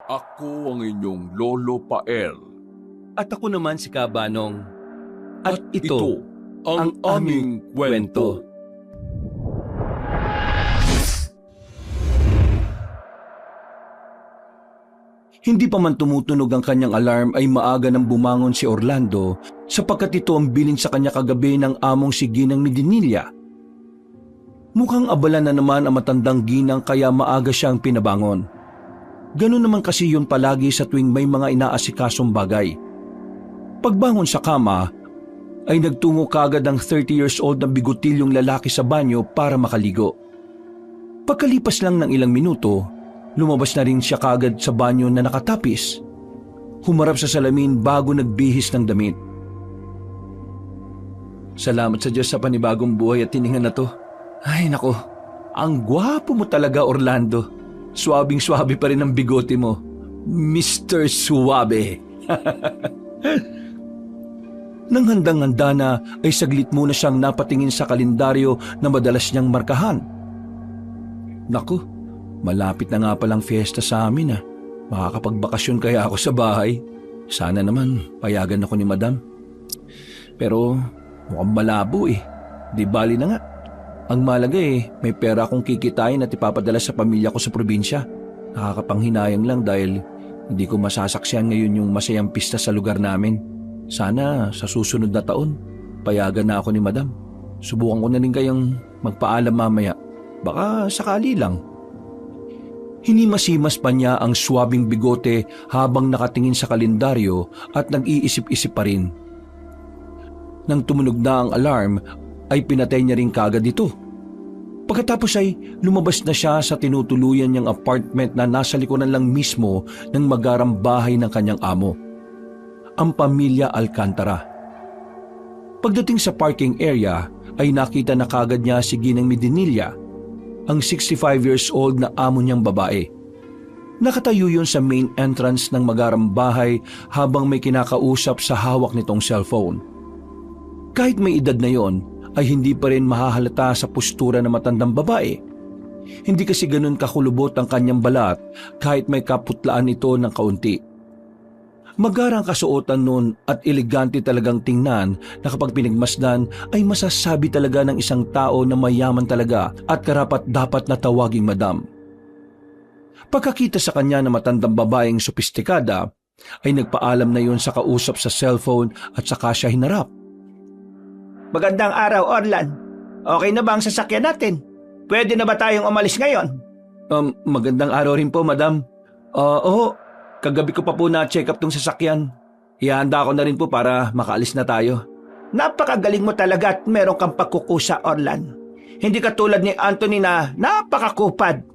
Ako ang inyong Lolo Pael. At ako naman si Kabanong. At Ito ang aming kwento. Hindi pa man tumutunog ang kanyang alarm ay maaga nang bumangon si Orlando sapagkat ito ang bilin sa kanya kagabi ng among si Ginang Medinilla. Mukhang abala na naman ang matandang Ginang kaya maaga siyang pinabangon. Ganun naman kasi yun palagi sa tuwing may mga inaasikasong bagay. Pagbangon sa kama, ay nagtungo kagad ang 30 years old na bigotilyong lalaki sa banyo para makaligo. Pagkalipas lang ng ilang minuto, lumabas na rin siya kagad sa banyo na nakatapis. Humarap sa salamin bago nagbihis ng damit. Salamat sa Diyos sa panibagong buhay at tiningan na to. Ay nako, ang gwapo mo talaga Orlando. Suwabing-suwabe pa rin ang bigote mo. Mr. Suwabe. Nang handang-handa na ay saglit muna siyang napatingin sa kalendaryo na madalas niyang markahan. Naku, malapit na nga palang fiesta sa amin ah. Makakapagbakasyon kaya ako sa bahay. Sana naman payagan ako ni Madam. Pero mukhang malabo eh. Di bali na nga. Ang malaga eh, may pera akong kikitain at ipapadala sa pamilya ko sa probinsya. Nakakapanghinayang lang dahil hindi ko masasaksihan ngayon yung masayang pista sa lugar namin. Sana sa susunod na taon, payagan na ako ni Madam. Subukan ko na rin kayang magpaalam mamaya. Baka sakali lang. Hinimasimas pa niya ang swabing bigote habang nakatingin sa kalendaryo at nag-iisip-isip pa rin. Nang tumunog na ang alarm, ay pinatay niya rin kagad ito. Pagkatapos ay lumabas na siya sa tinutuluyan niyang apartment na nasa likuran lang mismo ng magarang bahay ng kanyang amo, ang pamilya Alcantara. Pagdating sa parking area ay nakita na kagad niya si Ginang Medinilla, ang 65 years old na amo niyang babae. Nakatayo yun sa main entrance ng magarang bahay habang may kinakausap sa hawak nitong cellphone. Kahit may edad na yon, ay hindi pa rin mahahalata sa postura ng matandang babae. Hindi kasi ganun kakulubot ang kanyang balat kahit may kaputlaan ito ng kaunti. Magarang kasuotan nun at elegante talagang tingnan na kapag pinagmasdan ay masasabi talaga ng isang tao na mayaman talaga at karapat dapat na tawaging Madam. Pagkakita sa kanya na matandang babaeng sopistikada ay nagpaalam na yon sa kausap sa cellphone at saka siya hinarap. Magandang araw, Orlan. Okay na ba ang sasakyan natin? Pwede na ba tayong umalis ngayon? Magandang araw rin po, Madam. Oo, kagabi ko pa po na-check up tong sasakyan. Ihanda ko na rin po para makaalis na tayo. Napakagaling mo talaga at meron kang pagkukusa, Orlan. Hindi katulad ni Anthony na napakakupad.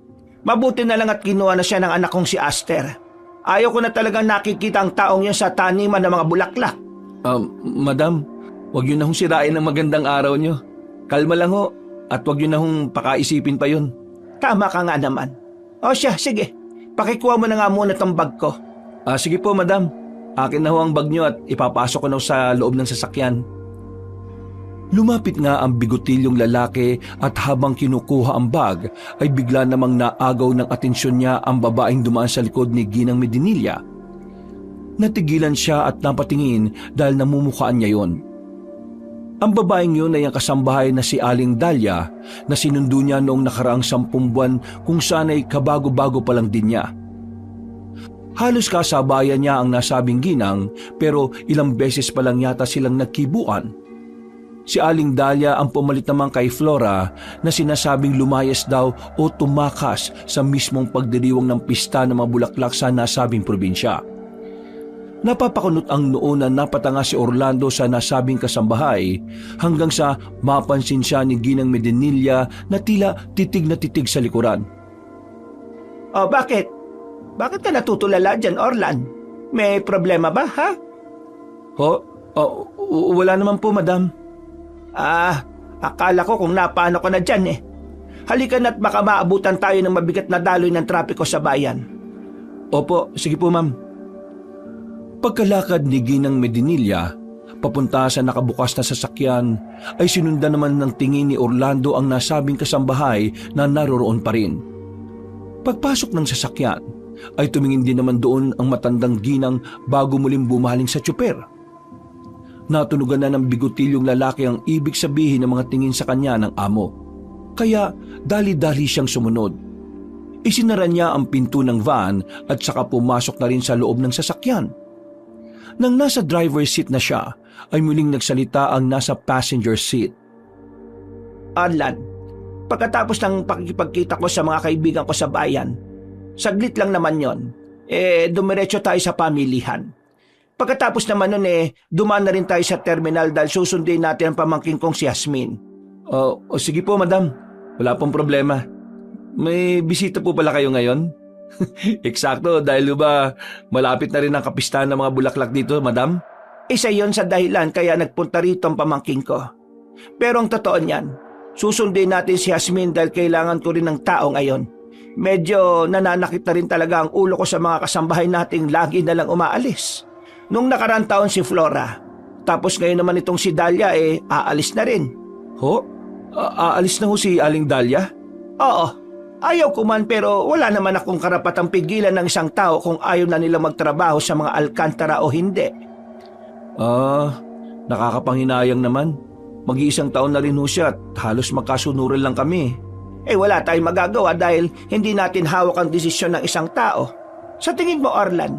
Mabuti na lang at kinuha na siya ng anak kong si Aster. Ayaw ko na talagang nakikita ang taong yun sa taniman ng mga bulaklak. Madam, huwag yun na hong sirain ang magandang araw nyo. Kalma lang ho, at huwag yun na hong pakaisipin pa yun. Tama ka nga naman. O siya, sige. Pakikuha mo na nga muna tong bag ko. Sige po, Madam. Akin na ho ang bag nyo at ipapasok ko na sa loob ng sasakyan. Lumapit nga ang bigotilyong lalaki at habang kinukuha ang bag ay bigla namang naagaw ng atensyon niya ang babaeng dumaan sa likod ni Ginang Medinilla. Natigilan siya at napatingin dahil namumukhaan niya yon. Ang babaeng yun ay ang kasambahay na si Aling Dahlia na sinundo niya noong nakaraang 10 buwan kung saan ay kabago-bago pa lang din niya. Halos kasabayan niya ang nasabing ginang pero ilang beses pa lang yata silang nagkibuan. Si Aling Dahlia ang pumalit naman kay Flora na sinasabing lumayas daw o tumakas sa mismong pagdiriwang ng pista ng mga bulaklak sa nasabing probinsya. Napapakunot ang noo na napatanga si Orlando sa nasabing kasambahay hanggang sa mapansin siya ni Ginang Medinilla na tila titig na titig sa likuran. O bakit? Bakit ka natutulala dyan, Orlan? May problema ba, ha? Wala naman po, Madam. Akala ko kung napaano ko na dyan eh. Halika na't baka maabutan tayo ng mabigat na daloy ng trapiko sa bayan. Opo, sige po, Ma'am. Pagkalakad ni Ginang Medinilla, papunta sa nakabukas na sasakyan, ay sinundan naman ng tingin ni Orlando ang nasabing kasambahay na naroroon pa rin. Pagpasok ng sasakyan, ay tumingin din naman doon ang matandang ginang bago muling bumaling sa tsuper. Natunugan na ng bigotilyong lalaki ang ibig sabihin ng mga tingin sa kanya ng amo. Kaya dali-dali siyang sumunod. Isinara niya ang pinto ng van at saka pumasok na rin sa loob ng sasakyan. Nang nasa driver's seat na siya, ay muling nagsalita ang nasa passenger seat. Arlan, pagkatapos ng pakikipagkita ko sa mga kaibigan ko sa bayan, saglit lang naman yon. Dumiretso tayo sa pamilihan. Pagkatapos naman nun dumaan na rin tayo sa terminal dahil susundin natin ang pamangkin kong si Yasmin. Sige po, madam. Wala pong problema. May bisita po pala kayo ngayon? Eksakto, dahil ba malapit na rin ang kapistahan ng mga bulaklak dito, madam? Isa yon sa dahilan kaya nagpunta rito ang pamangkin ko. Pero ang totoo niyan, susundin natin si Yasmin dahil kailangan ko rin ng tao ngayon. Medyo nananakit na rin talaga ang ulo ko sa mga kasambahay nating lagi na lang umaalis. Nung nakarang taon si Flora, tapos ngayon naman itong si Dahlia aalis na rin. Ho? Aalis na ho si Aling Dahlia? Oo, ayaw ko man pero wala naman akong karapatang pigilan ng isang tao kung ayaw na nila magtrabaho sa mga alkantara o hindi. Nakakapanghinayang naman. Mag-iisang taon na rin ho siya at halos magkasunuran lang kami. Wala tayong magagawa dahil hindi natin hawak ang desisyon ng isang tao. Sa tingin mo, Arlan,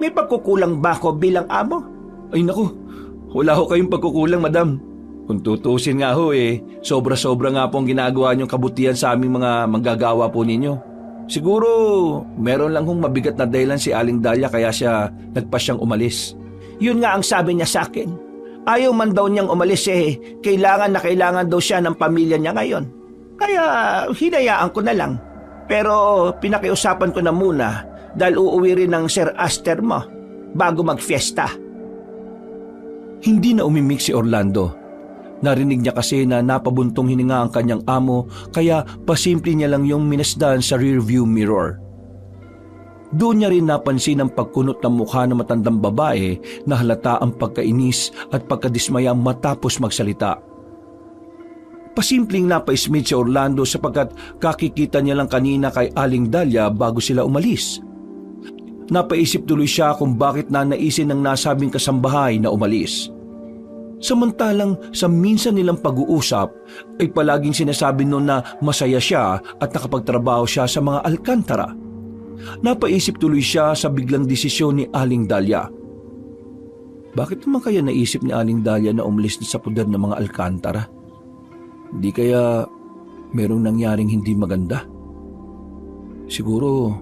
may pagkukulang ba ako bilang amo? Ay naku, wala ho kayong pagkukulang, madam. Kung tutusin nga ho sobra-sobra nga po ang ginagawa niyong kabutihan sa aming mga manggagawa po ninyo. Siguro, meron lang hong mabigat na dahilan si Aling Dahlia kaya siya nagpasyang umalis. Yun nga ang sabi niya sa akin. Ayaw man daw niyang umalis kailangan na kailangan daw siya ng pamilya niya ngayon. Kaya hinayaan ko na lang. Pero pinakiusapan ko na muna dahil uuwi rin ng Sir Aster mo bago magfiesta. Hindi na umimik si Orlando. Narinig niya kasi na napabuntong hininga ang kanyang amo kaya pasimple niya lang yung minasdan sa rearview mirror. Doon niya rin napansin ang pagkunot ng mukha ng matandang babae na halata ang pagkainis at pagkadismaya matapos magsalita. Pasimpleng napaismid si Orlando sapagkat kakikita niya lang kanina kay Aling Dahlia bago sila umalis. Napaisip tuloy siya kung bakit nanaisin ng nasabing kasambahay na umalis. Samantalang sa minsan nilang pag-uusap ay palaging sinasabi noon na masaya siya at nakapagtrabaho siya sa mga alkantara. Napaisip tuloy siya sa biglang desisyon ni Aling Dahlia. Bakit naman kaya naisip ni Aling Dahlia na umalis sa puder ng mga alkantara? Hindi kaya merong nangyaring hindi maganda? Siguro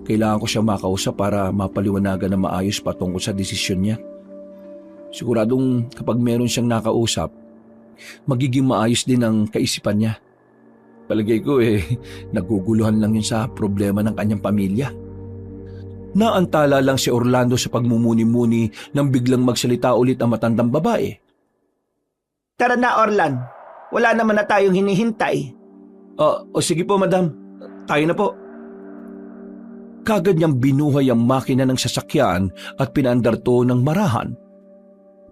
kailangan ko siya makausap para mapaliwanagan na maayos patungkol sa desisyon niya. Siguradong kapag meron siyang nakausap, magiging maayos din ang kaisipan niya. Palagay ko naguguluhan lang yun sa problema ng kanyang pamilya. Naantala lang si Orlando sa pagmumuni-muni nang biglang magsalita ulit ang matandang babae. Tara na, Orlan. Wala naman na tayong hinihintay. Sige po, madam. Tayo na po. Kagad niyang binuhay ang makina ng sasakyan at pinaandar to ng marahan.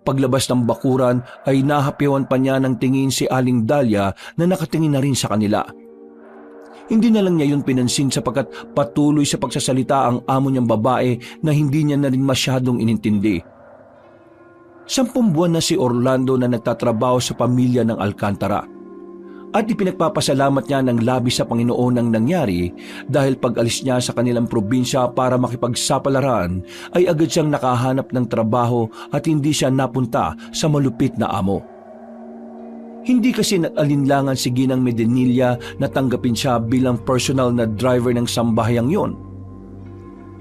Paglabas ng bakuran ay nahapyawan pa niya ng tingin si Aling Dahlia na nakatingin na rin sa kanila. Hindi na lang niya yun pinansin sapagkat patuloy sa pagsasalita ang amo niyang babae na hindi niya na rin masyadong inintindi. 10 buwan na si Orlando na nagtatrabaho sa pamilya ng Alcantara at ipinagpapasalamat niya ng labis sa Panginoon ang nangyari dahil pag-alis niya sa kanilang probinsya para makipagsapalaran ay agad siyang nakahanap ng trabaho at hindi siya napunta sa malupit na amo. Hindi kasi nag-alinlangan si Ginang Medinilla na tanggapin siya bilang personal na driver ng sambahayang yon.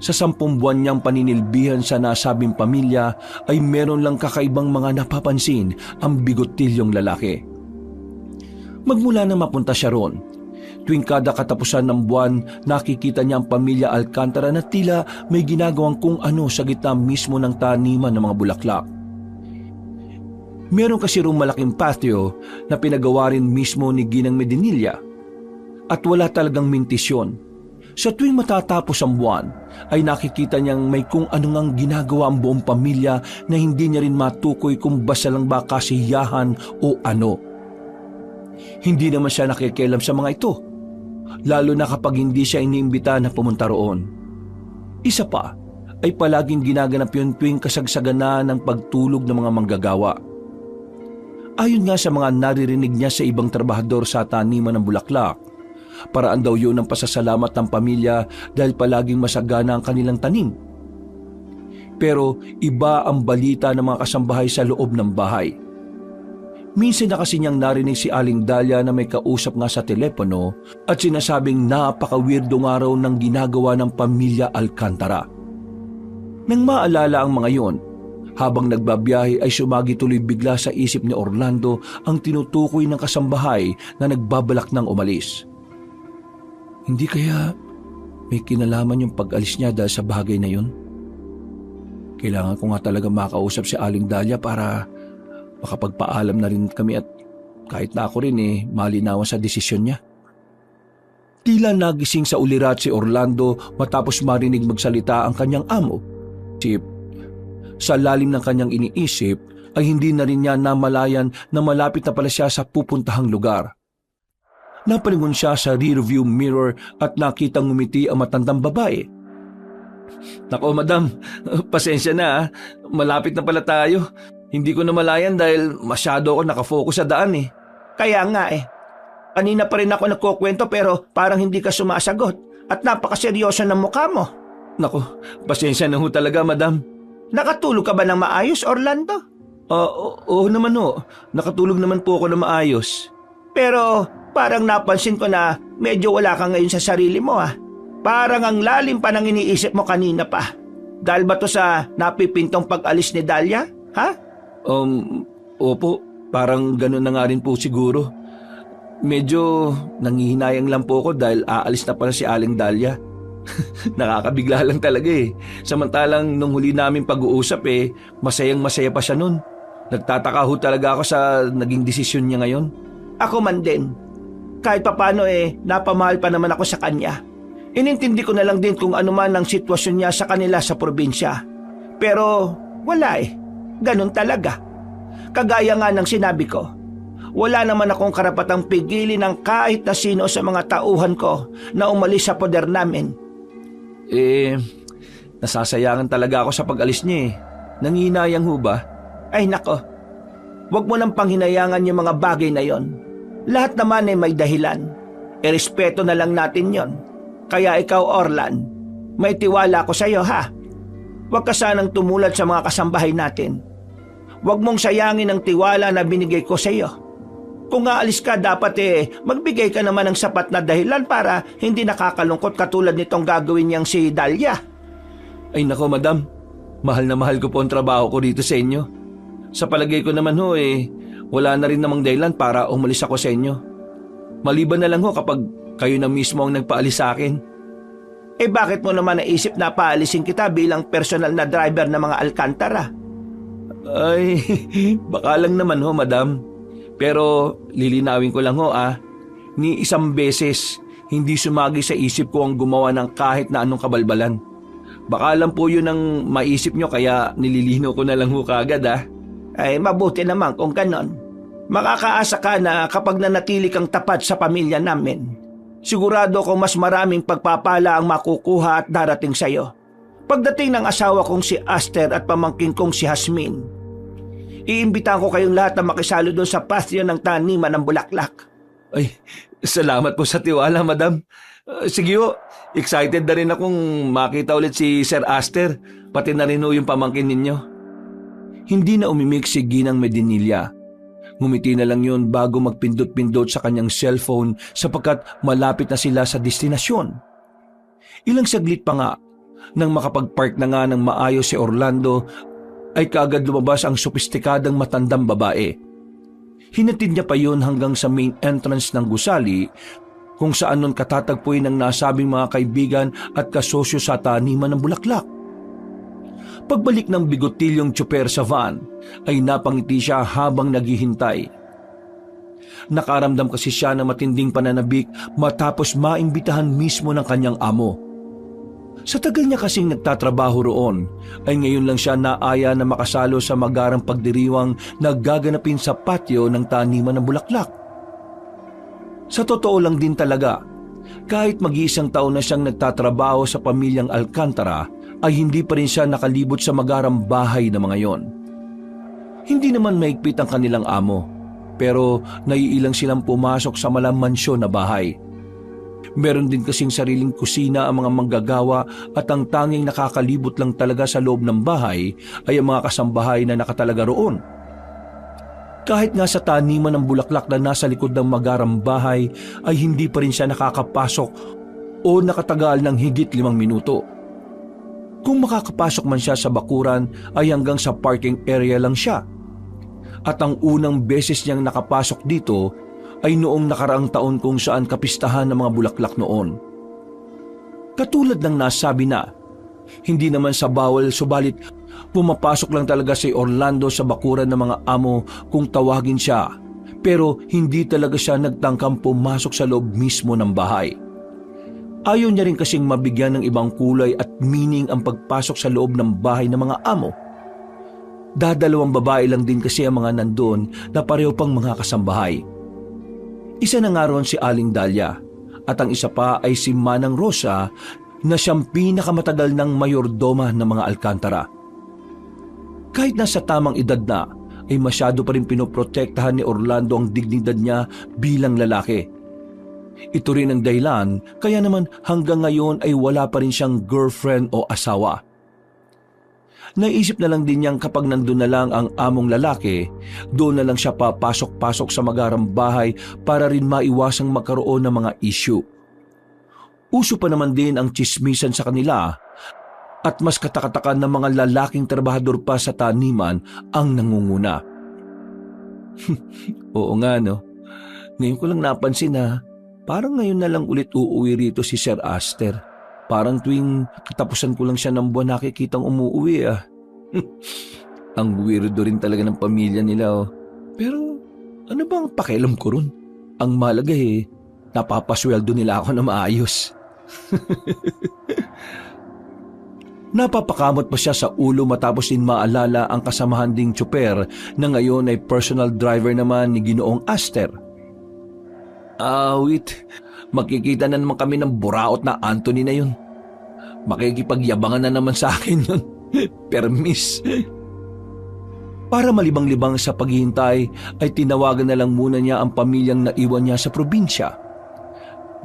Sa 10 buwan niyang paninilbihan sa nasabing pamilya ay meron lang kakaibang mga napapansin ang bigotilyong lalaki. Magmula na mapunta siya roon, tuwing kada katapusan ng buwan nakikita niya ang pamilya Alcantara na tila may ginagawang kung ano sa gitna mismo ng taniman ng mga bulaklak. Meron kasi roong malaking patio na pinagawa rin mismo ni Ginang Medinilla at wala talagang mintisyon. Sa tuwing matatapos ang buwan ay nakikita niyang may kung anong ginagawa ang buong pamilya na hindi niya rin matukoy kung basta lang ba kasiyahan o ano. Hindi naman siya nakikialam sa mga ito, lalo na kapag hindi siya iniimbita na pumunta roon. Isa pa ay palaging ginaganap yun tuwing kasagsagan na ng pagtulog ng mga manggagawa. Ayon nga sa mga naririnig niya sa ibang trabahador sa taniman ng bulaklak, paraan daw yun ng pasasalamat ng pamilya dahil palaging masagana ang kanilang tanim. Pero iba ang balita ng mga kasambahay sa loob ng bahay. Minsan na kasi niyang narinig si Aling Dahlia na may kausap nga sa telepono at sinasabing napaka-weirdo nga raw ng ginagawa ng pamilya Alcantara. Nang maalala ang mga yon, habang nagbabiyahe ay sumagi tuloy bigla sa isip ni Orlando ang tinutukoy ng kasambahay na nagbabalak ng umalis. Hindi kaya may kinalaman yung pag-alis niya dahil sa bagay na yun? Kailangan ko nga talaga makausap si Aling Dahlia para makapagpaalam na rin kami at kahit na ako rin malinawan sa desisyon niya. Tila nagising sa ulirat si Orlando matapos marinig magsalita ang kanyang amo. Sa lalim ng kanyang iniisip ay hindi na rin niya namalayan na malapit na pala siya sa pupuntahang lugar. Napalingon siya sa rearview mirror at nakitang ngumiti ang matandang babae. Nako madam, pasensya na malapit na pala tayo. Hindi ko namalayan dahil masyado ako nakafocus sa daan Kaya nga kanina pa rin ako nagkukwento pero parang hindi ka sumasagot at napakaseryoso ng mukha mo. Nako, pasensya na ho talaga madam. Nakatulog ka ba ng maayos, Orlando? Oo naman ho, nakatulog naman po ako ng maayos. Pero parang napansin ko na medyo wala ka ngayon sa sarili mo Parang ang lalim pa ng iniisip mo kanina pa. Dahil ba to sa napipintong pag-alis ni Dahlia? Ha? Opo, parang ganun na nga rin po siguro. Medyo nangihinayang lang po ako dahil aalis na pala si Aling Dahlia. Nakakabigla lang talaga Samantalang nung huli namin pag-uusap masayang masaya pa siya nun. Nagtataka ho talaga ako sa naging desisyon niya ngayon. Ako man din. Kahit papano napamahal pa naman ako sa kanya. Inintindi ko na lang din kung ano man ang sitwasyon niya sa kanila sa probinsya. Pero wala Ganun talaga. Kagaya nga ng sinabi ko, wala naman akong karapatang pigilin ng kahit na sino sa mga tauhan ko na umalis sa poder namin. Nasasayangan talaga ako sa pag-alis niya Nanginayang ho ba? Ay nako, wag mo nang panghinayangan yung mga bagay na yon. Lahat naman may dahilan. Irespeto na lang natin yon. Kaya ikaw, Orlan, may tiwala ko sa iyo Huwag ka sanang tumulad sa mga kasambahay natin. Huwag mong sayangin ang tiwala na binigay ko sa iyo. Kung aalis ka, dapat magbigay ka naman ng sapat na dahilan para hindi nakakalungkot katulad nitong gagawin niyang si Dahlia. Ay nako madam, mahal na mahal ko po ang trabaho ko dito sa inyo. Sa palagay ko naman wala na rin namang dahilan para umalis ako sa inyo. Maliban na lang kapag kayo na mismo ang nagpaalis sa akin. Bakit mo naman naisip na paalisin kita bilang personal na driver ng mga Alcantara? Ay, baka lang naman madam. Pero lilinawin ko lang ni isang beses hindi sumagi sa isip ko ang gumawa ng kahit na anong kabalbalan. Baka lang po yun ang maisip nyo kaya nililino ko na lang kagad Ay mabuti naman kung ganon. Makakaasa ka na kapag nanatili kang tapat sa pamilya namin. Sigurado kong mas maraming pagpapala ang makukuha at darating sa iyo. Pagdating ng asawa kong si Aster at pamangkin kong si Jasmine, iimbitahan ko kayong lahat na makisalo doon sa patio ng taniman ng bulaklak. Ay, salamat po sa tiwala, madam. Sige excited na rin akong makita ulit si Sir Aster, pati na rin yung pamangkin ninyo. Hindi na umimik si Ginang Medinilla. Ngumiti na lang yun bago magpindot-pindot sa kanyang cellphone sapagkat malapit na sila sa destinasyon. Ilang saglit pa nga, nang makapag-park na nga ng maayos si Orlando, ay kaagad lumabas ang sopistikadang matandang babae. Hinatid niya pa yun hanggang sa main entrance ng gusali kung saan nun katatagpuin ng nasabing mga kaibigan at kasosyo sa taniman ng bulaklak. Pagbalik ng bigotilyong tsuper sa van, ay napangiti siya habang naghihintay. Nakaramdam kasi siya ng matinding pananabik matapos maimbitahan mismo ng kanyang amo. Sa tagal niya kasing nagtatrabaho roon, ay ngayon lang siya naaya na makasalo sa magarang pagdiriwang na gaganapin sa patio ng taniman ng bulaklak. Sa totoo lang din talaga, kahit mag-iisang taon na siyang nagtatrabaho sa pamilyang Alcantara, ay hindi pa rin siya nakalibot sa magarang bahay na mga yon. Hindi naman maigpit ang kanilang amo, pero naiilang silang pumasok sa malamansyon na bahay. Meron din kasing sariling kusina ang mga manggagawa at ang tanging nakakalibot lang talaga sa loob ng bahay ay ang mga kasambahay na nakatalaga roon. Kahit nga sa taniman ng bulaklak na nasa likod ng magarang bahay ay hindi pa rin siya nakakapasok o nakatagal ng higit 5 minuto. Kung makakapasok man siya sa bakuran ay hanggang sa parking area lang siya. At ang unang beses niyang nakapasok dito ay noong nakaraang taon kung saan kapistahan ng mga bulaklak noon. Katulad ng nasabi na, hindi naman sa bawal subalit pumapasok lang talaga si Orlando sa bakuran ng mga amo kung tawagin siya, pero hindi talaga siya nagtangkang pumasok sa loob mismo ng bahay. Ayaw niya rin kasing mabigyan ng ibang kulay at meaning ang pagpasok sa loob ng bahay ng mga amo. Dadalawang babae lang din kasi ang mga nandun na pareho pang mga kasambahay. Isa na nga roon si Aling Dahlia at ang isa pa ay si Manang Rosa na siyang pinakamatagal ng mayordoma ng mga Alcantara. Kahit nasa tamang edad na, ay masyado pa rin pinoprotektahan ni Orlando ang dignidad niya bilang lalaki. Ito rin ang dahilan kaya naman hanggang ngayon ay wala pa rin siyang girlfriend o asawa. Naisip na lang din niyang kapag nandun na lang ang among lalaki, doon na lang siya papasok-pasok sa magarang bahay para rin maiwasang magkaroon ng mga issue. Uso pa naman din ang tsismisan sa kanila at mas katakatakan ng mga lalaking trabahador pa sa taniman ang nangunguna. Oo nga no, ngayon ko lang napansin na parang ngayon na lang ulit uuwi rito si Sir Aster. Parang tuwing katapusan ko lang siya ng buwan nakikitang umuwi ah. Ang weirdo rin talaga ng pamilya nila oh. Pero ano bang pakialam ko ron? Ang mahalaga napapasweldo nila ako na maayos. Napapakamot pa siya sa ulo matapos din maalala ang kasamahan ding tsuper na ngayon ay personal driver naman ni Ginoong Aster. Wait. Makikita na naman kami ng buraot na Anthony na yun. Makikipagyabangan na naman sa akin yun. Permis. Para malibang-libang sa paghihintay ay tinawagan na lang muna niya ang pamilyang naiwan niya sa probinsya.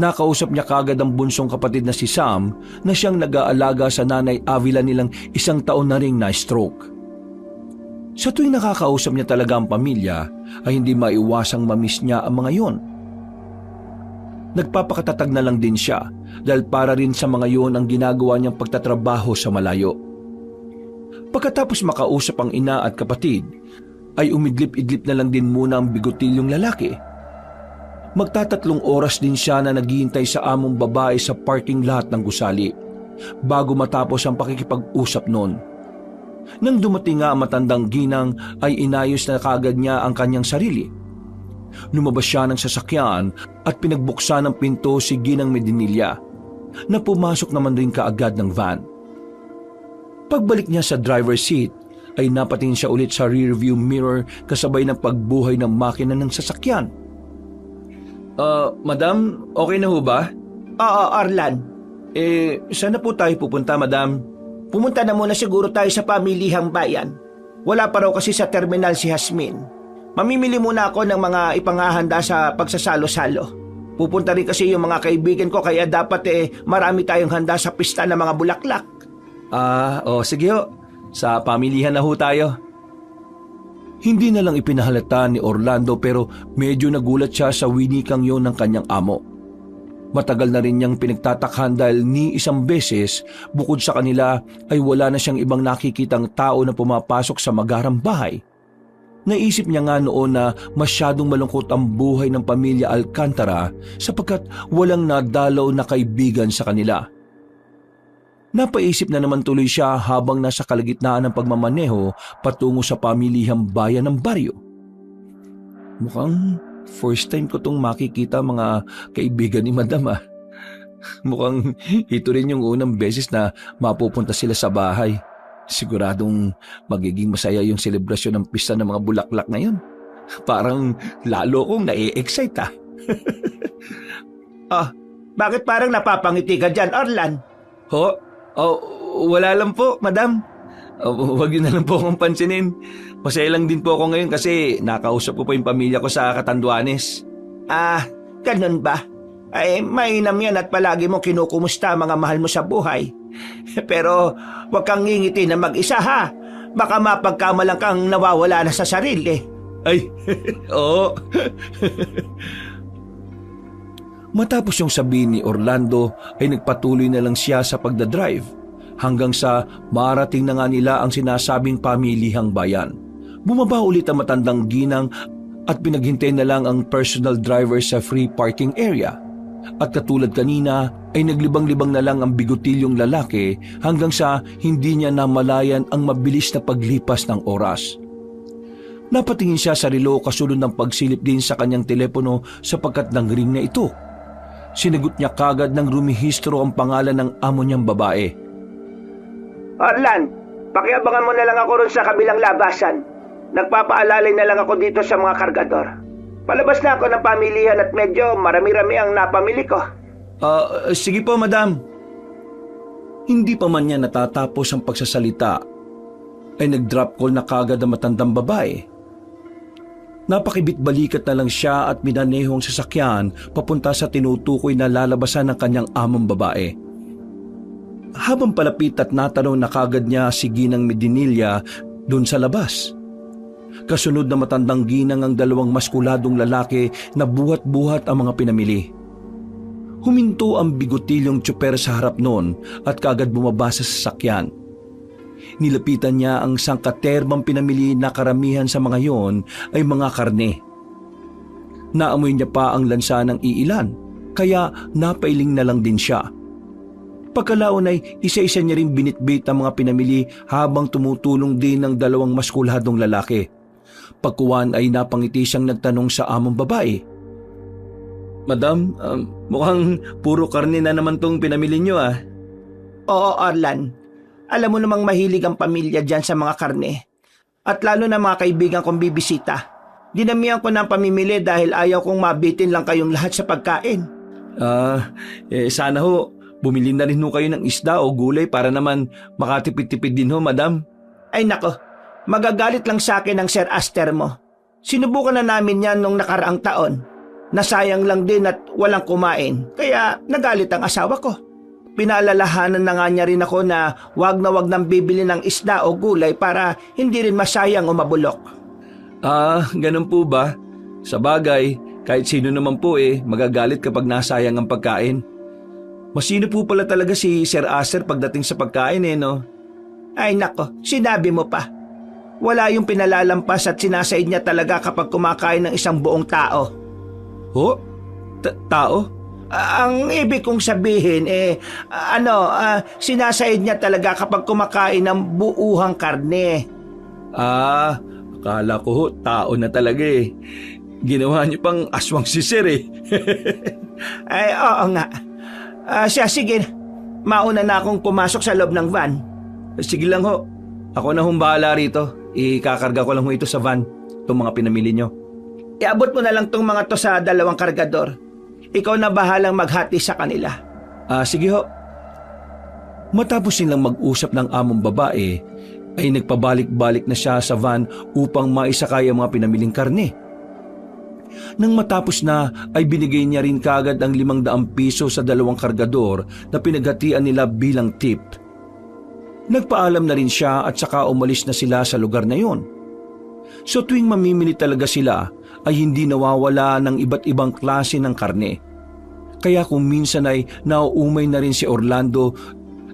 Nakausap niya kagad ang bunsong kapatid na si Sam na siyang nag-aalaga sa nanay Avila nilang 1 taon na ring na-stroke. Sa tuwing nakakausap niya talaga ang pamilya ay hindi maiwasang mamiss niya ang mga yon. Nagpapakatatag na lang din siya dahil para rin sa mga yon ang ginagawa niyang pagtatrabaho sa malayo. Pagkatapos makausap ang ina at kapatid, ay umidlip-idlip na lang din muna ang bigotilyong lalaki. Magtatatlong oras din siya na naghihintay sa among babae sa parking lot ng gusali bago matapos ang pakikipag-usap noon. Nang dumating nga ang matandang ginang ay inayos na kagad niya ang kanyang sarili. Lumabas siya ng sasakyan at pinagbuksan ng pinto si Ginang Medinilla na pumasok naman rin kaagad ng van. Pagbalik niya sa driver's seat ay napatingin siya ulit sa rearview mirror kasabay ng pagbuhay ng makina ng sasakyan. Madam, okay na ho ba? Oo, Orlan. Saan na po tayo pupunta, madam? Pumunta na muna siguro tayo sa pamilihang bayan. Wala pa raw kasi sa terminal si Hasmin. Mamimili muna ako ng mga ipangahanda sa pagsasalo-salo. Pupunta rin kasi yung mga kaibigan ko kaya dapat marami tayong handa sa pista ng mga bulaklak. Sige ho. Sa pamilihan na ho tayo. Hindi na lang ipinahalata ni Orlando pero medyo nagulat siya sa winikang yon ng kanyang amo. Matagal na rin niyang pinagtatakhan dahil ni isang beses bukod sa kanila ay wala na siyang ibang nakikitang tao na pumapasok sa magarang bahay. Naisip niya nga noon na masyadong malungkot ang buhay ng pamilya Alcantara sapagkat walang nadalaw na kaibigan sa kanila. Napaisip na naman tuloy siya habang nasa kalagitnaan ng pagmamaneho patungo sa pamilihang bayan ng baryo. Mukhang first time ko tong makikita mga kaibigan ni Madam ah. Mukhang ito rin yung unang beses na mapupunta sila sa bahay. Siguradong magiging masaya yung selebrasyon ng pista ng mga bulaklak ngayon. Parang lalo kong nai-excite ah. Bakit parang napapangiti ka dyan, Orlan? Ho? Wala lang po, madam. Huwag yun na lang po akong pansinin. Masaya lang din po ako ngayon kasi nakausap ko po yung pamilya ko sa Catanduanes. Ganun ba? Ay, mainam yan at palagi mo kinukumusta ang mga mahal mo sa buhay. Pero huwag kang ngingiti na mag-isa ha. Baka mapagkamalang kang nawawala na sa sarili. Ay, oo. Matapos yung sabihin ni Orlando ay nagpatuloy na lang siya sa pagdadrive hanggang sa marating na nga nila ang sinasabing pamilihang bayan. Bumaba ulit ang matandang ginang at pinaghintay na lang ang personal driver sa free parking area. At katulad kanina ay naglibang-libang na lang ang bigotilyong lalaki hanggang sa hindi niya namalayan ang mabilis na paglipas ng oras. Napatingin siya sa relo kasunod ng pagsilip din sa kanyang telepono sapagkat nang ring na ito. Sinagot niya kagad ng rumihistro ang pangalan ng amo niyang babae. Orlan, pakiabangan mo na lang ako ron sa kabilang labasan. Nagpapaalalay na lang ako dito sa mga kargador. Palabas na ako ng pamilihan at medyo marami-rami ang napamili ko. Sige po, madam. Hindi pa man niya natatapos ang pagsasalita ay nag-drop call na kagad ang matandang babae. Napakibit-balikat na lang siya at minanehong sasakyan papunta sa tinutukoy na lalabasan ng kanyang among babae. Habang palapit at natanong na kagad niya si Ginang Medinilla doon sa labas. Kasunod na matandang ginang ang dalawang maskuladong lalaki na buhat-buhat ang mga pinamili. Huminto ang bigotilyong tsuper sa harap noon at kagad bumaba sa sasakyan. Nilapitan niya ang sangkaterbang pinamili na karamihan sa mga yon ay mga karne. Naamoy niya pa ang lansa ng iilan, kaya napailing na lang din siya. Pagkalaon ay isa-isa niya rin binitbit ang mga pinamili habang tumutulong din ng dalawang maskuladong lalaki. Pagkuwan ay napangiti siyang nagtanong sa among babae. Madam, mukhang puro karne na naman tong pinamili niyo ah. Oo, Orlan. Alam mo namang mahilig ang pamilya dyan sa mga karne. At lalo na mga kaibigan kong bibisita. Dinamihan ko ng pamimili dahil ayaw kong mabitin lang kayong lahat sa pagkain. Sana ho, bumili na rin ho kayo ng isda o gulay para naman makatipid-tipid din ho, madam. Ay nako, magagalit lang sa akin ang Sir Aster mo. Sinubukan na namin yan nung nakaraang taon. Nasayang lang din at walang kumain, kaya nagalit ang asawa ko. Pinaalalahanan na nga niya rin ako na wag nang bibili ng isda o gulay para hindi rin masayang o mabulok. Ganun po ba? Sa bagay, kahit sino naman po magagalit kapag nasayang ang pagkain. Masino po pala talaga si Sir Aster pagdating sa pagkain no? Ay nako, sinabi mo pa. Wala yung pinalalampas at sinasaid niya talaga kapag kumakain ng isang buong tao. Ho? Tao? Ang ibig kong sabihin sinasaid niya talaga kapag kumakain ng buuhang karne. Akala ko ho, tao na talaga Ginawa niyo pang aswang si Sir Ay, oo nga. Sige, mauna na akong pumasok sa loob ng van. Sige lang ho, ako na bahala rito. Ikakarga ko lang ho ito sa van, itong mga pinamili niyo. Iabot mo na lang tong mga to sa dalawang kargador. Ikaw na bahalang maghati sa kanila. Sige ho. Matapos silang mag-usap ng among babae, ay nagpabalik-balik na siya sa van upang maisakay ang mga pinamiling karne. Nang matapos na, ay binigay niya rin kagad ang 500 piso sa dalawang kargador na pinaghatian nila bilang tip. Nagpaalam na rin siya at saka umalis na sila sa lugar na yon. So tuwing mamimili talaga sila, ay hindi nawawala ng iba't ibang klase ng karne. Kaya kung minsan ay nauumay na rin si Orlando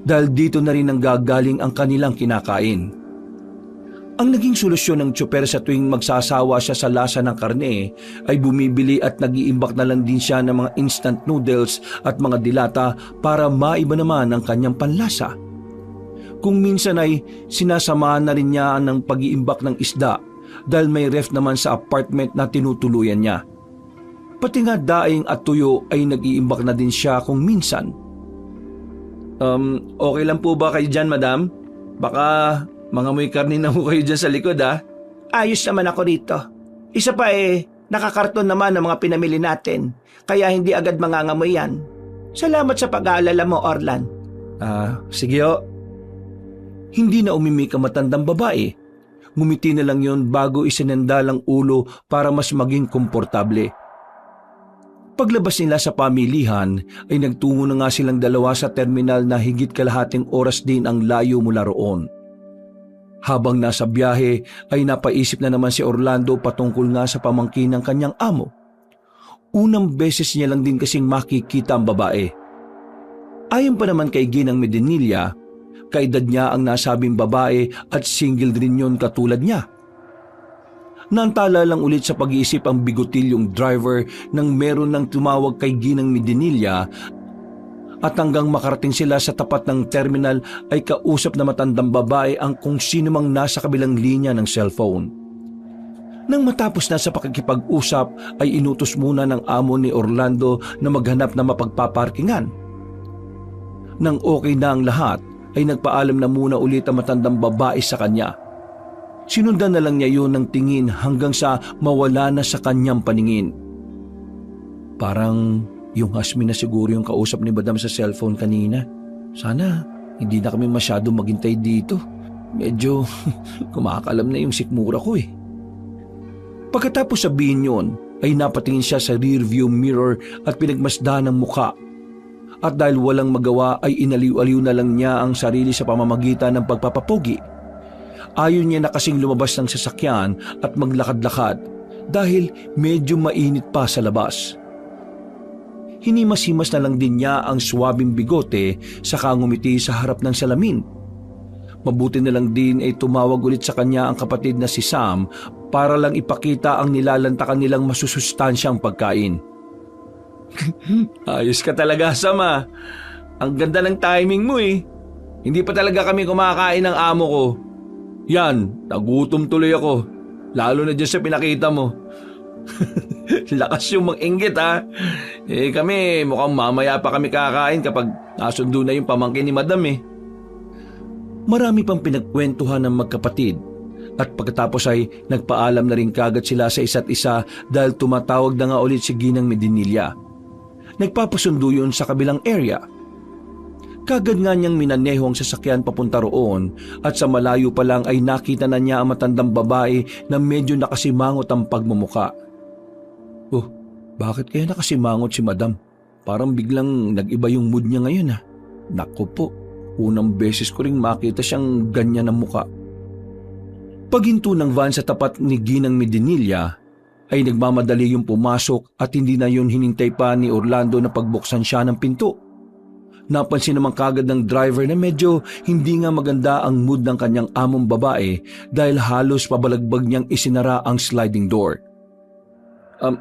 dahil dito na rin ang gagaling ang kanilang kinakain. Ang naging solusyon ng tsuper sa tuwing magsasawa siya sa lasa ng karne ay bumibili at nag-iimbak na lang din siya ng mga instant noodles at mga dilata para maiba naman ang kanyang panlasa. Kung minsan ay sinasamahan na rin niya ng pag-iimbak ng isda dahil may ref naman sa apartment na tinutuluyan niya. Pati nga daing at tuyo ay nag-iimbak na din siya kung minsan. Okay lang po ba kayo dyan, madam? Baka mangamoy karne na ho kayo dyan sa likod, Ayos naman ako rito. Isa pa nakakarton naman ng mga pinamili natin, kaya hindi agad mangangamoy yan. Salamat sa pag-aalala mo, Orlan. Sige ho. Hindi na umimik ang matandang babae. Ngumiti na lang yon bago isinandalang ulo para mas maging komportable. Paglabas nila sa pamilihan ay nagtungo na nga silang dalawa sa terminal na higit kalahating oras din ang layo mula roon. Habang nasa biyahe ay napaisip na naman si Orlando patungkol nga sa pamangkin ng kanyang amo. Unang beses niya lang din kasing makikita ang babae. Ayon pa naman kay Ginang Medinilla, kaedad niya ang nasabing babae at single rin yon katulad niya. Naantala lang ulit sa pag-iisip ang bigotilyong driver nang meron nang tumawag kay Ginang Medinilla at hanggang makarating sila sa tapat ng terminal ay kausap na matandang babae ang kung sino mang nasa kabilang linya ng cellphone. Nang matapos na sa pakikipag-usap ay inutos muna ng amo ni Orlando na maghanap na mapagpaparkingan. Nang okay na ang lahat ay nagpaalam na muna ulit ang matandang babae sa kanya. Sinundan na lang niya yun ng tingin hanggang sa mawala na sa kanyang paningin. Parang yung Hasmin na siguro yung kausap ni Madam sa cellphone kanina. Sana hindi na kami masyado maghintay dito. Medyo kumakalam na yung sikmura ko eh. Pagkatapos sabihin yun ay napatingin siya sa rearview mirror at pinagmasdan ng muka. At dahil walang magawa ay inaliw-aliw na lang niya ang sarili sa pamamagitan ng pagpapapogi. Ayaw niya na kasing lumabas ng sasakyan at maglakad-lakad dahil medyo mainit pa sa labas. Hinimas-himas na lang din niya ang swabing bigote saka ngumiti sa harap ng salamin. Mabuti na lang din ay tumawag ulit sa kanya ang kapatid na si Sam para lang ipakita ang nilalantakan nilang masusustansyang pagkain. Ayos ka talaga, Sam ah. Ang ganda ng timing mo eh. Hindi pa talaga kami kumakain ng amo ko. Yan, nagutom tuloy ako. Lalo na dyan sa pinakita mo. Lakas yung mag-inggit ha. Eh kami, mukhang mamaya pa kami kakain kapag nasundo na yung pamangkin ni Madam eh. Marami pang pinagkwentuhan ng magkapatid at pagkatapos ay nagpaalam na rin kagad sila sa isa't isa dahil tumatawag na nga ulit si Ginang Medinilla. Nagpapasundo yun sa kabilang area. Kagad nga niyang minaneho ang sasakyan papunta roon at sa malayo pa lang ay nakita na niya ang matandang babae na medyo nakasimangot ang pagmumuka. Oh, bakit kaya nakasimangot si Madam? Parang biglang nag-iba yung mood niya ngayon ha. Naku po, unang beses ko ring makita siyang ganyan ang muka. Paghinto ng van sa tapat ni Ginang Medinilla ay nagmamadali yung pumasok at hindi na yun hinintay pa ni Orlando na pagbuksan siya ng pinto. Napansin naman kagad ng driver na medyo hindi nga maganda ang mood ng kanyang among babae dahil halos pabalagbag niyang isinara ang sliding door.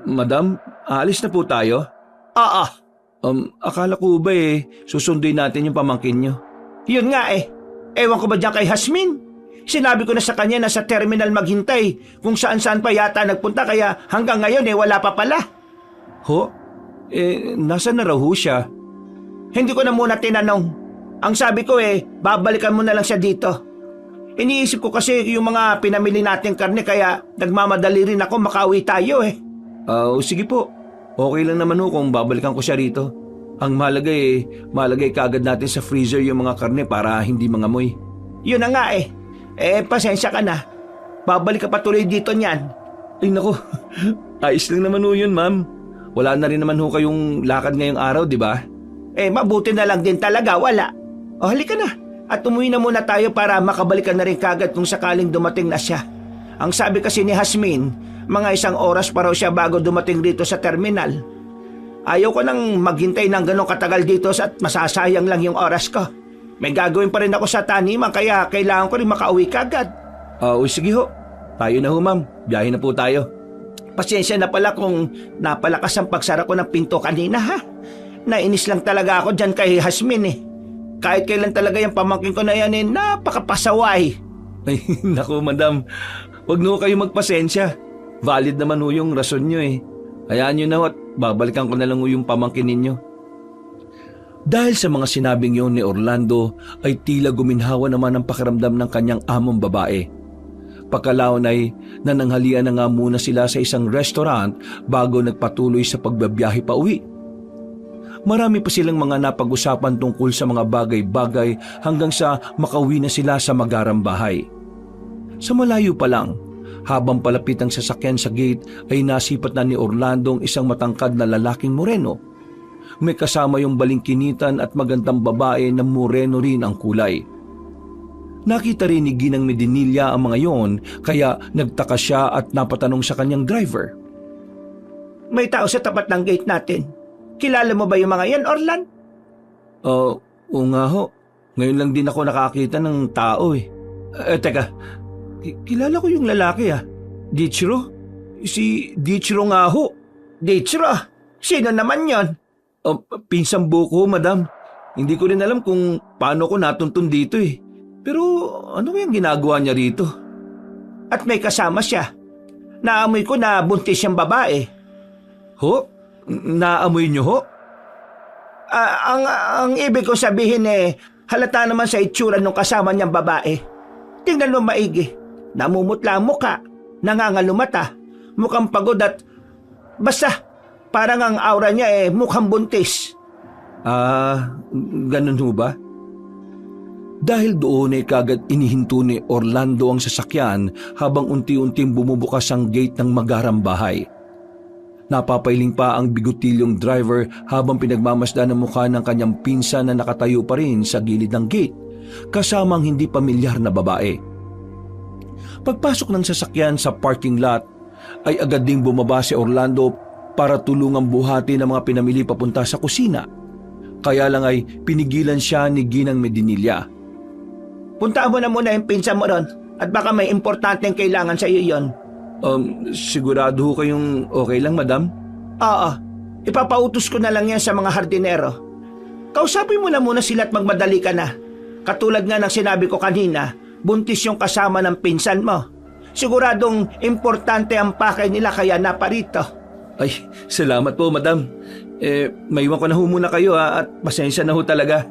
Madam, aalis na po tayo? Oo. Akala ko ba susunduin natin yung pamangkin niyo? Yun nga eh. Ewan ko ba dyan kay Hasmin? Sinabi ko na sa kanya na sa terminal maghintay kung saan-saan pa yata nagpunta kaya hanggang ngayon wala pa pala. Ho? Nasa na raw ho siya? Hindi ko na muna tinanong. Ang sabi ko babalikan mo na lang siya dito. Iniisip ko kasi yung mga pinamili nating karne kaya nagmamadali rin ako makauwi tayo eh. Sige po. Okay lang naman ho kung babalikan ko siya rito. Ang malagay malagay kaagad natin sa freezer yung mga karne para hindi mangamoy. Yun na nga eh. Pasensya ka na. Babalik ka pa tuloy dito niyan. Ay nako, ayos lang naman ho yun ma'am. Wala na rin naman ho kayong lakad ngayong araw, di ba? Mabuti na lang din talaga, wala. O halika na. At umuwi na muna tayo para makabalikan na rin kagad kung sakaling dumating na siya. Ang sabi kasi ni Hasmin, mga 1 oras pa raw siya bago dumating dito sa terminal. Ayaw ko nang maghintay ng ganong katagal dito at masasayang lang yung oras ko. May gagawin pa rin ako sa taniman kaya kailangan ko rin makauwi kagad. Sige ho. Tayo na ho ma'am. Biyahe na po tayo. Pasensya na pala kung napalakas ang pagsara ko ng pinto kanina ha. Nainis lang talaga ako dyan kay Hasmin eh. Kahit kailan talaga yung pamangkin ko na yan napakapasaway. Ay naku madam. Huwag na ho kayo magpasensya. Valid naman ho yung rason nyo eh. Hayaan nyo na ho at babalikan ko na lang ho yung pamangkin ninyo. Dahil sa mga sinabing yun ni Orlando ay tila guminhawa naman ang pakiramdam ng kanyang among babae. Pagkalaon ay nananghalian na nga muna sila sa isang restaurant bago nagpatuloy sa pagbabiyahe pa uwi. Marami pa silang mga napag-usapan tungkol sa mga bagay-bagay hanggang sa makauwi na sila sa magarang bahay. Sa malayo pa lang, habang palapit ang sasakyan sa gate ay nasipat na ni Orlando ang isang matangkad na lalaking moreno. May kasama yung balingkinitan at magandang babae na moreno rin ang kulay. Nakita rin ni Ginang Medinilla ang mga yon kaya nagtaka siya at napatanong sa kanyang driver. May tao sa tapat ng gate natin. Kilala mo ba yung mga yan, Orlan? Oo nga ho. Ngayon lang din ako nakakita ng tao eh. Teka, kilala ko yung lalaki ah. Dichiro? Si Dichiro nga ho. Dichiro? Sino naman yon? Pinsang buko, madam. Hindi ko rin alam kung paano ko natuntun dito eh. Pero ano kayang ginagawa niya rito? At may kasama siya. Naamoy ko na buntis siyang babae. Ho? Naamoy niyo ho? Ang ibig ko sabihin halata naman sa itsura ng kasama niyang babae. Tingnan mo maigi. Namumutla ang muka, nangangalumata, mukhang pagod at basta parang ang aura niya mukhang buntis. Ganun ho ba? Dahil doon ay kagad inihinto ni Orlando ang sasakyan habang unti-unting bumubukas ang gate ng magarang bahay. Napapailing pa ang bigotilyong driver habang pinagmamasdan ang mukha ng kanyang pinsan na nakatayo pa rin sa gilid ng gate, kasamang hindi pamilyar na babae. Pagpasok ng sasakyan sa parking lot, ay agad ding bumaba si Orlando para tulungang buhati ng mga pinamili papunta sa kusina. Kaya lang ay pinigilan siya ni Ginang Medinilla. Puntaan mo na muna yung pinsan mo ron at baka may importanteng kailangan sa iyo yon. Sigurado ho kayong okay lang, madam? Oo, ipapautos ko na lang yan sa mga hardinero. Kausapin mo na muna sila at magmadali ka na. Katulad nga ng sinabi ko kanina, buntis yung kasama ng pinsan mo. Siguradong importante ang pakay nila kaya naparito. Ay, salamat po, madam. Maiwan ko na ho muna kayo at pasensya na ho talaga.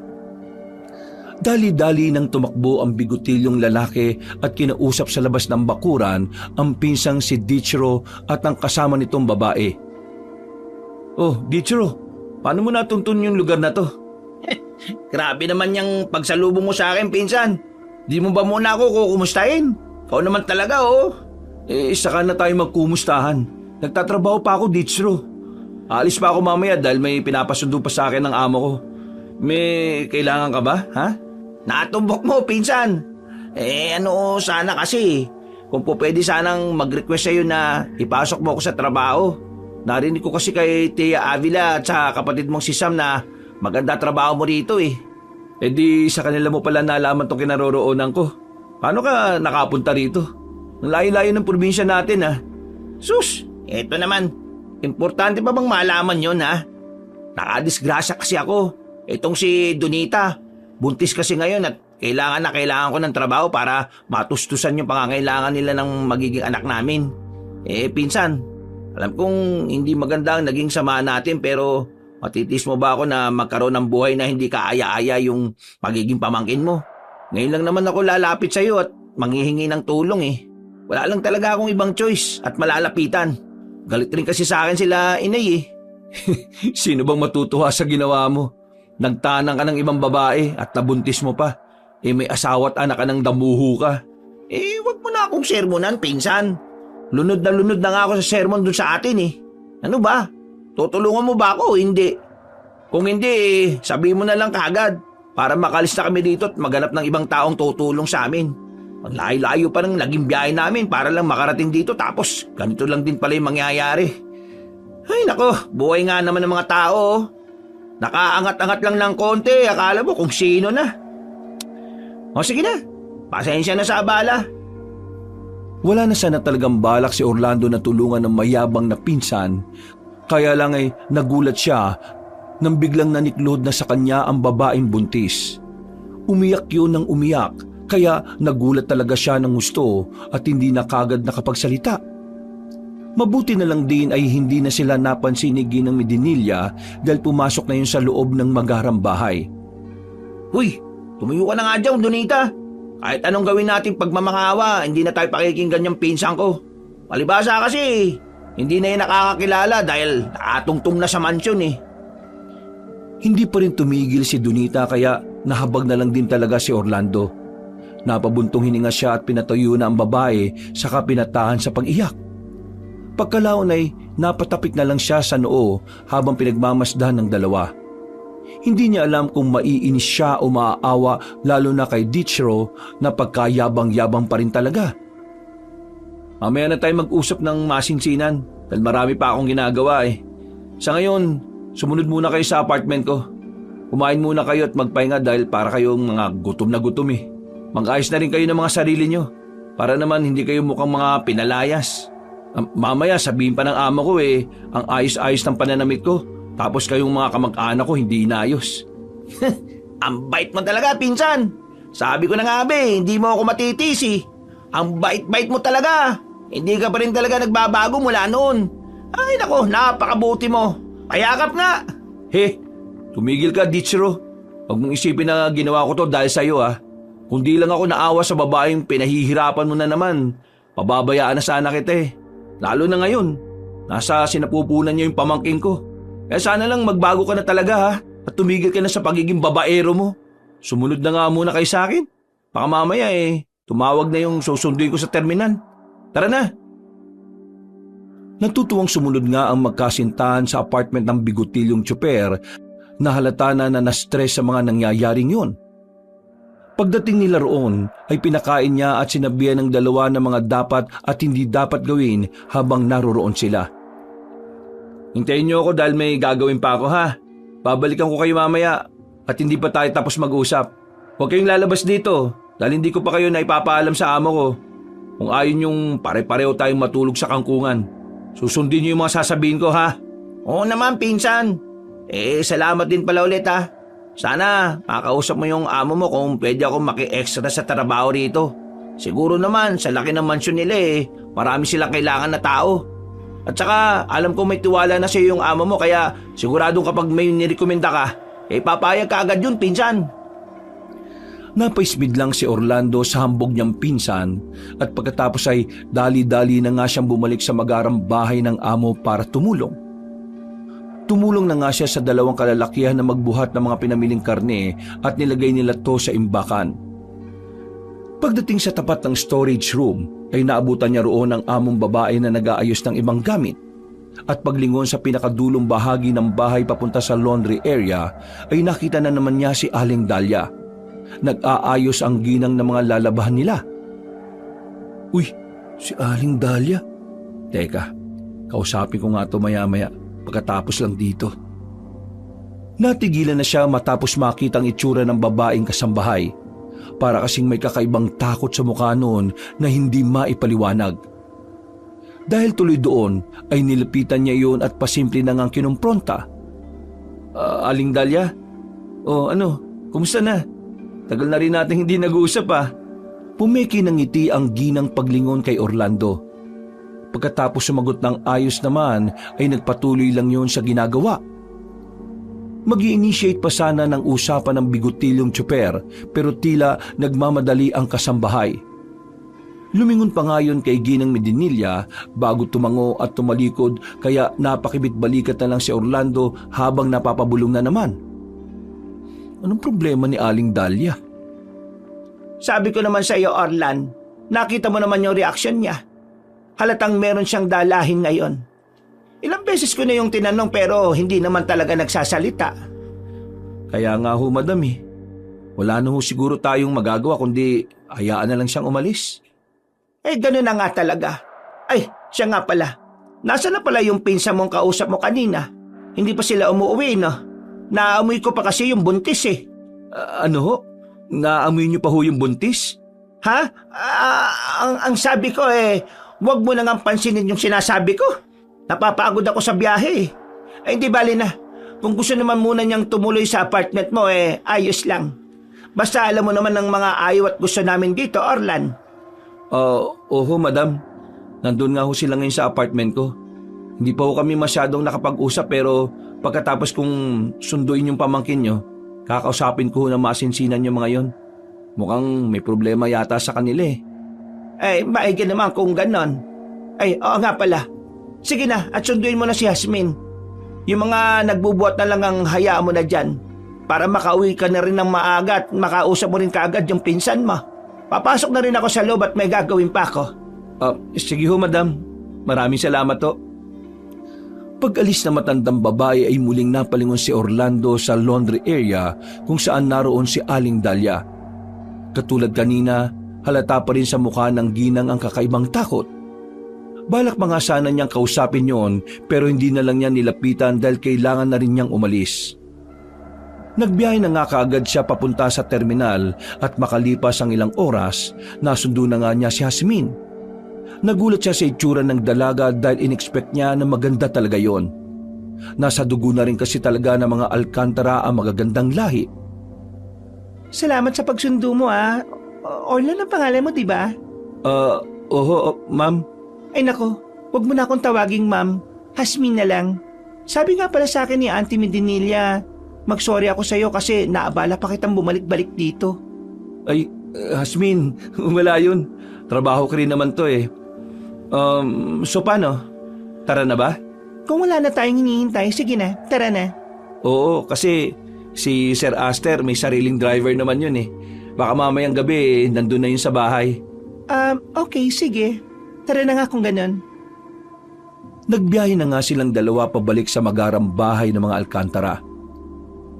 Dali-dali nang tumakbo ang bigotilyong lalaki at kinausap sa labas ng bakuran ang pinsang si Dichiro at ang kasama nitong babae. Oh, Dichiro, paano mo natuntun yung lugar na to? Grabe naman yung pagsalubong mo sa akin, pinsan. Di mo ba muna ako kukumustahin? Ikaw naman talaga, oh. Saka na tayo magkumustahan. Nagtatrabaho pa ako, Dichiro. Alis pa ako mamaya dahil may pinapasundo pa sa akin ng amo ko. May kailangan ka ba, ha? Natumbok mo, pinsan. Sana kasi. Kung po pwede sanang mag-request sa'yo na ipasok mo ako sa trabaho. Narinig ko kasi kay Tia Avila at sa kapatid mong si Sam na maganda trabaho mo rito eh. Di sa kanila mo pala nalaman tong kinaroroonan ko. Paano ka nakapunta rito? Ang layo-layo ng probinsya natin ah. Sus, eto naman. Importante pa bang malaman yon ha? Nakadisgrasya kasi ako. Itong si Donita. Buntis kasi ngayon at kailangan ko ng trabaho para matustusan yung pangangailangan nila ng magiging anak namin. Pinsan, alam kong hindi maganda ang naging samahan natin pero matitis mo ba ako na magkaroon ng buhay na hindi kaaya-aya yung magiging pamangkin mo? Ngayon lang naman ako lalapit sa'yo at manghihingi ng tulong eh. Wala lang talaga akong ibang choice at malalapitan. Galit rin kasi sa akin sila inay eh. Sino bang matutuwa sa ginawa mo? Nagtanang ka ng ibang babae at nabuntis mo pa. May asawa at anak ka ng damuho ka. Wag mo na akong sermonan, pinsan. Lunod na nga ako sa sermon dun sa atin eh. Ano ba? Tutulungan mo ba ako o hindi? Kung hindi, sabihin mo na lang kaagad para makalis na kami dito at maghanap ng ibang taong tutulong sa amin. Ang layo-layo pa ng naging biyahe namin para lang makarating dito tapos ganito lang din pala yung mangyayari. Ay nako, buhay nga naman ng mga tao. Nakaangat-angat lang ng konti, akala mo kung sino na. O sige na, pasensya na sa abala. Wala na sana talagang balak si Orlando na tulungan ng mayabang na pinsan, kaya lang ay nagulat siya nang biglang naniklod na sa kanya ang babaeng buntis. Umiyak yun ng umiyak, kaya nagulat talaga siya ng gusto at hindi na kagad nakapagsalita. Mabuti na lang din ay hindi na sila napansin ni Ginang Medinilla dahil pumasok na yun sa loob ng magarang bahay. Uy, tumayo ka na nga dyan, Donita. Kahit anong gawin natin pagmamakawa, hindi na tayo pakikinggan yung pinsan ko. Palibasa kasi, hindi na yun nakakakilala dahil nakatungtong na sa mansyon eh. Hindi pa rin tumigil si Donita kaya nahabag na lang din talaga si Orlando. Napabuntong hininga siya at pinatayo na ang babae saka pinatahan sa pag-iyak. Pagkalaon ay napatapik na lang siya sa noo habang pinagmamasdan ng dalawa. Hindi niya alam kung maiinis siya o maaawa lalo na kay Dichiro na pagkayabang-yabang pa rin talaga. Mamaya na tayo mag-usap ng masinsinan dahil marami pa akong ginagawa eh. Sa ngayon, sumunod muna kayo sa apartment ko. Kumain muna kayo at magpahinga dahil para kayong mga gutom na gutom eh. Mag-ayos na rin kayo ng mga sarili nyo para naman hindi kayo mukhang mga pinalayas. Mamaya sabihin pa ng amo ko eh, ang ayos-ayos ng pananamit ko. Tapos kayong mga kamag-anak ko hindi inayos. Ang bait mo talaga, pinsan. Sabi ko na nga hindi mo ako matitisi. Ang bait-bait mo talaga. Hindi ka pa rin talaga nagbabago mula noon. Ay nako, napakabuti mo. Payakap nga. Tumigil ka, Dichiro. Huwag mong isipin na ginawa ko to dahil sa'yo ah. Kundi lang ako naawa sa babaeng pinahihirapan mo na naman. Pababayaan na sana kita eh. Lalo na ngayon, nasa sinapupunan niyo yung pamangking ko. Kaya sana lang magbago ka na talaga ha. At tumigil ka na sa pagiging babaero mo. Sumunod na nga muna kay sa akin. Baka mamaya tumawag na yung susunduin ko sa terminal. Tara na. Natutuwang sumunod nga ang magkasintahan sa apartment ng bigutilyong tsuper na halata na na-stress sa mga nangyayaring yun. Pagdating nila roon ay pinakain niya at sinabihan ng dalawa ng mga dapat at hindi dapat gawin habang naroroon sila. Hintayin niyo ako dahil may gagawin pa ako ha. Babalikan ko kayo mamaya at hindi pa tayo tapos mag-usap. Huwag kayong lalabas dito dahil hindi ko pa kayo naipapaalam sa amo ko. Kung ayon yung pare-pareho tayong matulog sa kangkungan. Susundin niyo yung mga sasabihin ko ha. Oo naman, pinsan. Salamat din pala ulit ha. Sana makausap mo yung amo mo kung pwede akong maki-extra sa trabaho rito. Siguro naman sa laki ng mansyon nila marami silang kailangan na tao. At saka alam ko may tiwala na sa'yo yung amo mo kaya siguradong kapag may nirekomenda ka, papayag ka agad yun, pinsan. Napaismid lang si Orlando sa hambog niyang pinsan at pagkatapos ay dali-dali na nga siyang bumalik sa magarang bahay ng amo para tumulong. Tumulong na nga siya sa dalawang kalalakihan na magbuhat ng mga pinamiling karne at nilagay nila to sa imbakan. Pagdating sa tapat ng storage room ay naabutan niya roon ang among babae na nag-aayos ng ibang gamit. At paglingon sa pinakadulong bahagi ng bahay papunta sa laundry area ay nakita na naman niya si Aling Dahlia. Nag-aayos ang ginang ng mga lalabahan nila. Uy, si Aling Dahlia? Teka, kausapin ko nga ito maya-maya. Pagkatapos lang dito. Natigilan na siya matapos makita ang itsura ng babaeng kasambahay. Para kasing may kakaibang takot sa mukha noon na hindi maipaliwanag. Dahil tuloy doon ay nilapitan niya iyon at pasimple na ngang kinumpronta. Aling Dahlia? Kumusta na? Tagal na rin natin hindi nag-uusap ah. Pumeki ng ngiti ang ginang paglingon kay Orlando. Pagkatapos sumagot ng ayos naman ay nagpatuloy lang yun sa ginagawa. Mag-i-initiate pa sana ng usapan ng bigutilyong tsuper pero tila nagmamadali ang kasambahay. Lumingon pa nga yun kay Ginang Medinilla bago tumango at tumalikod kaya napakibit-balikat na lang si Orlando habang napapabulong na naman. Anong problema ni Aling Dahlia? Sabi ko naman sa iyo, Orlan, nakita mo naman yung reaksyon niya. Halatang meron siyang dalahin ngayon. Ilang beses ko na yung tinanong pero hindi naman talaga nagsasalita. Kaya nga ho, madam Wala na ho siguro tayong magagawa kundi hayaan na lang siyang umalis. Ganun na nga talaga. Ay, siya nga pala. Nasaan na pala yung pinsa mong kausap mo kanina? Hindi pa sila umuwi, no? Naamoy ko pa kasi yung buntis Ano ho? Naamoy niyo pa ho yung buntis? Ha? Ang sabi ko huwag mo nang pansinin yung sinasabi ko. Napapagod ako sa biyahe hindi bali na. Kung gusto naman muna niyang tumuloy sa apartment mo ayos lang. Basta alam mo naman ng mga ayaw at gusto namin dito, Orlan. Oho, madam. Nandun nga ho sila ngayon sa apartment ko. Hindi pa ho kami masyadong nakapag-usap pero pagkatapos kong sunduin yung pamangkin nyo, kakausapin ko ho na masinsinan yung mga yon. Mukhang may problema yata sa kanila Maigi naman kung ganon. Oo nga pala. Sige na at sunduin mo na si Yasmin. Yung mga nagbubuhat na lang ang hayaan mo na dyan para makauwi ka na rin ng maaga at makausap mo rin kaagad yung pinsan mo. Papasok na rin ako sa loob at may gagawin pa ako. Sige ho, madam. Maraming salamat ho. Pag-alis na matandang babae ay muling napalingon si Orlando sa laundry area kung saan naroon si Aling Dahlia. Katulad kanina, halata pa rin sa mukha ng ginang ang kakaibang takot. Balak pa nga sana niyang kausapin yon pero hindi na lang niya nilapitan dahil kailangan na rin niyang umalis. Nagbiyahe na nga kaagad siya papunta sa terminal at makalipas ang ilang oras, nasundo na nga niya si Jasmine. Nagulat siya sa itsura ng dalaga dahil in-expect niya na maganda talaga yon. Nasa dugo na rin kasi talaga ng mga Alcantara ang magagandang lahi. Salamat sa pagsundo mo Orlan ang pangalan mo, di ba? Ma'am. Ay nako, wag mo na akong tawaging ma'am. Jasmine na lang. Sabi nga pala sa akin ni Auntie Medinilla, mag-sorry ako sa'yo kasi naabala pa kitang bumalik-balik dito. Ay, Jasmine, wala yun. Trabaho ko rin naman to eh. So paano? Tara na ba? Kung wala na tayong hinihintay, sige na, tara na. Oo, kasi si Sir Aster may sariling driver naman yun eh. Baka mamayang gabi nandun na yun sa bahay. Okay, sige. Tara na nga kung ganun. Nagbiyahe na nga silang dalawa pabalik sa magarang bahay ng mga Alcantara.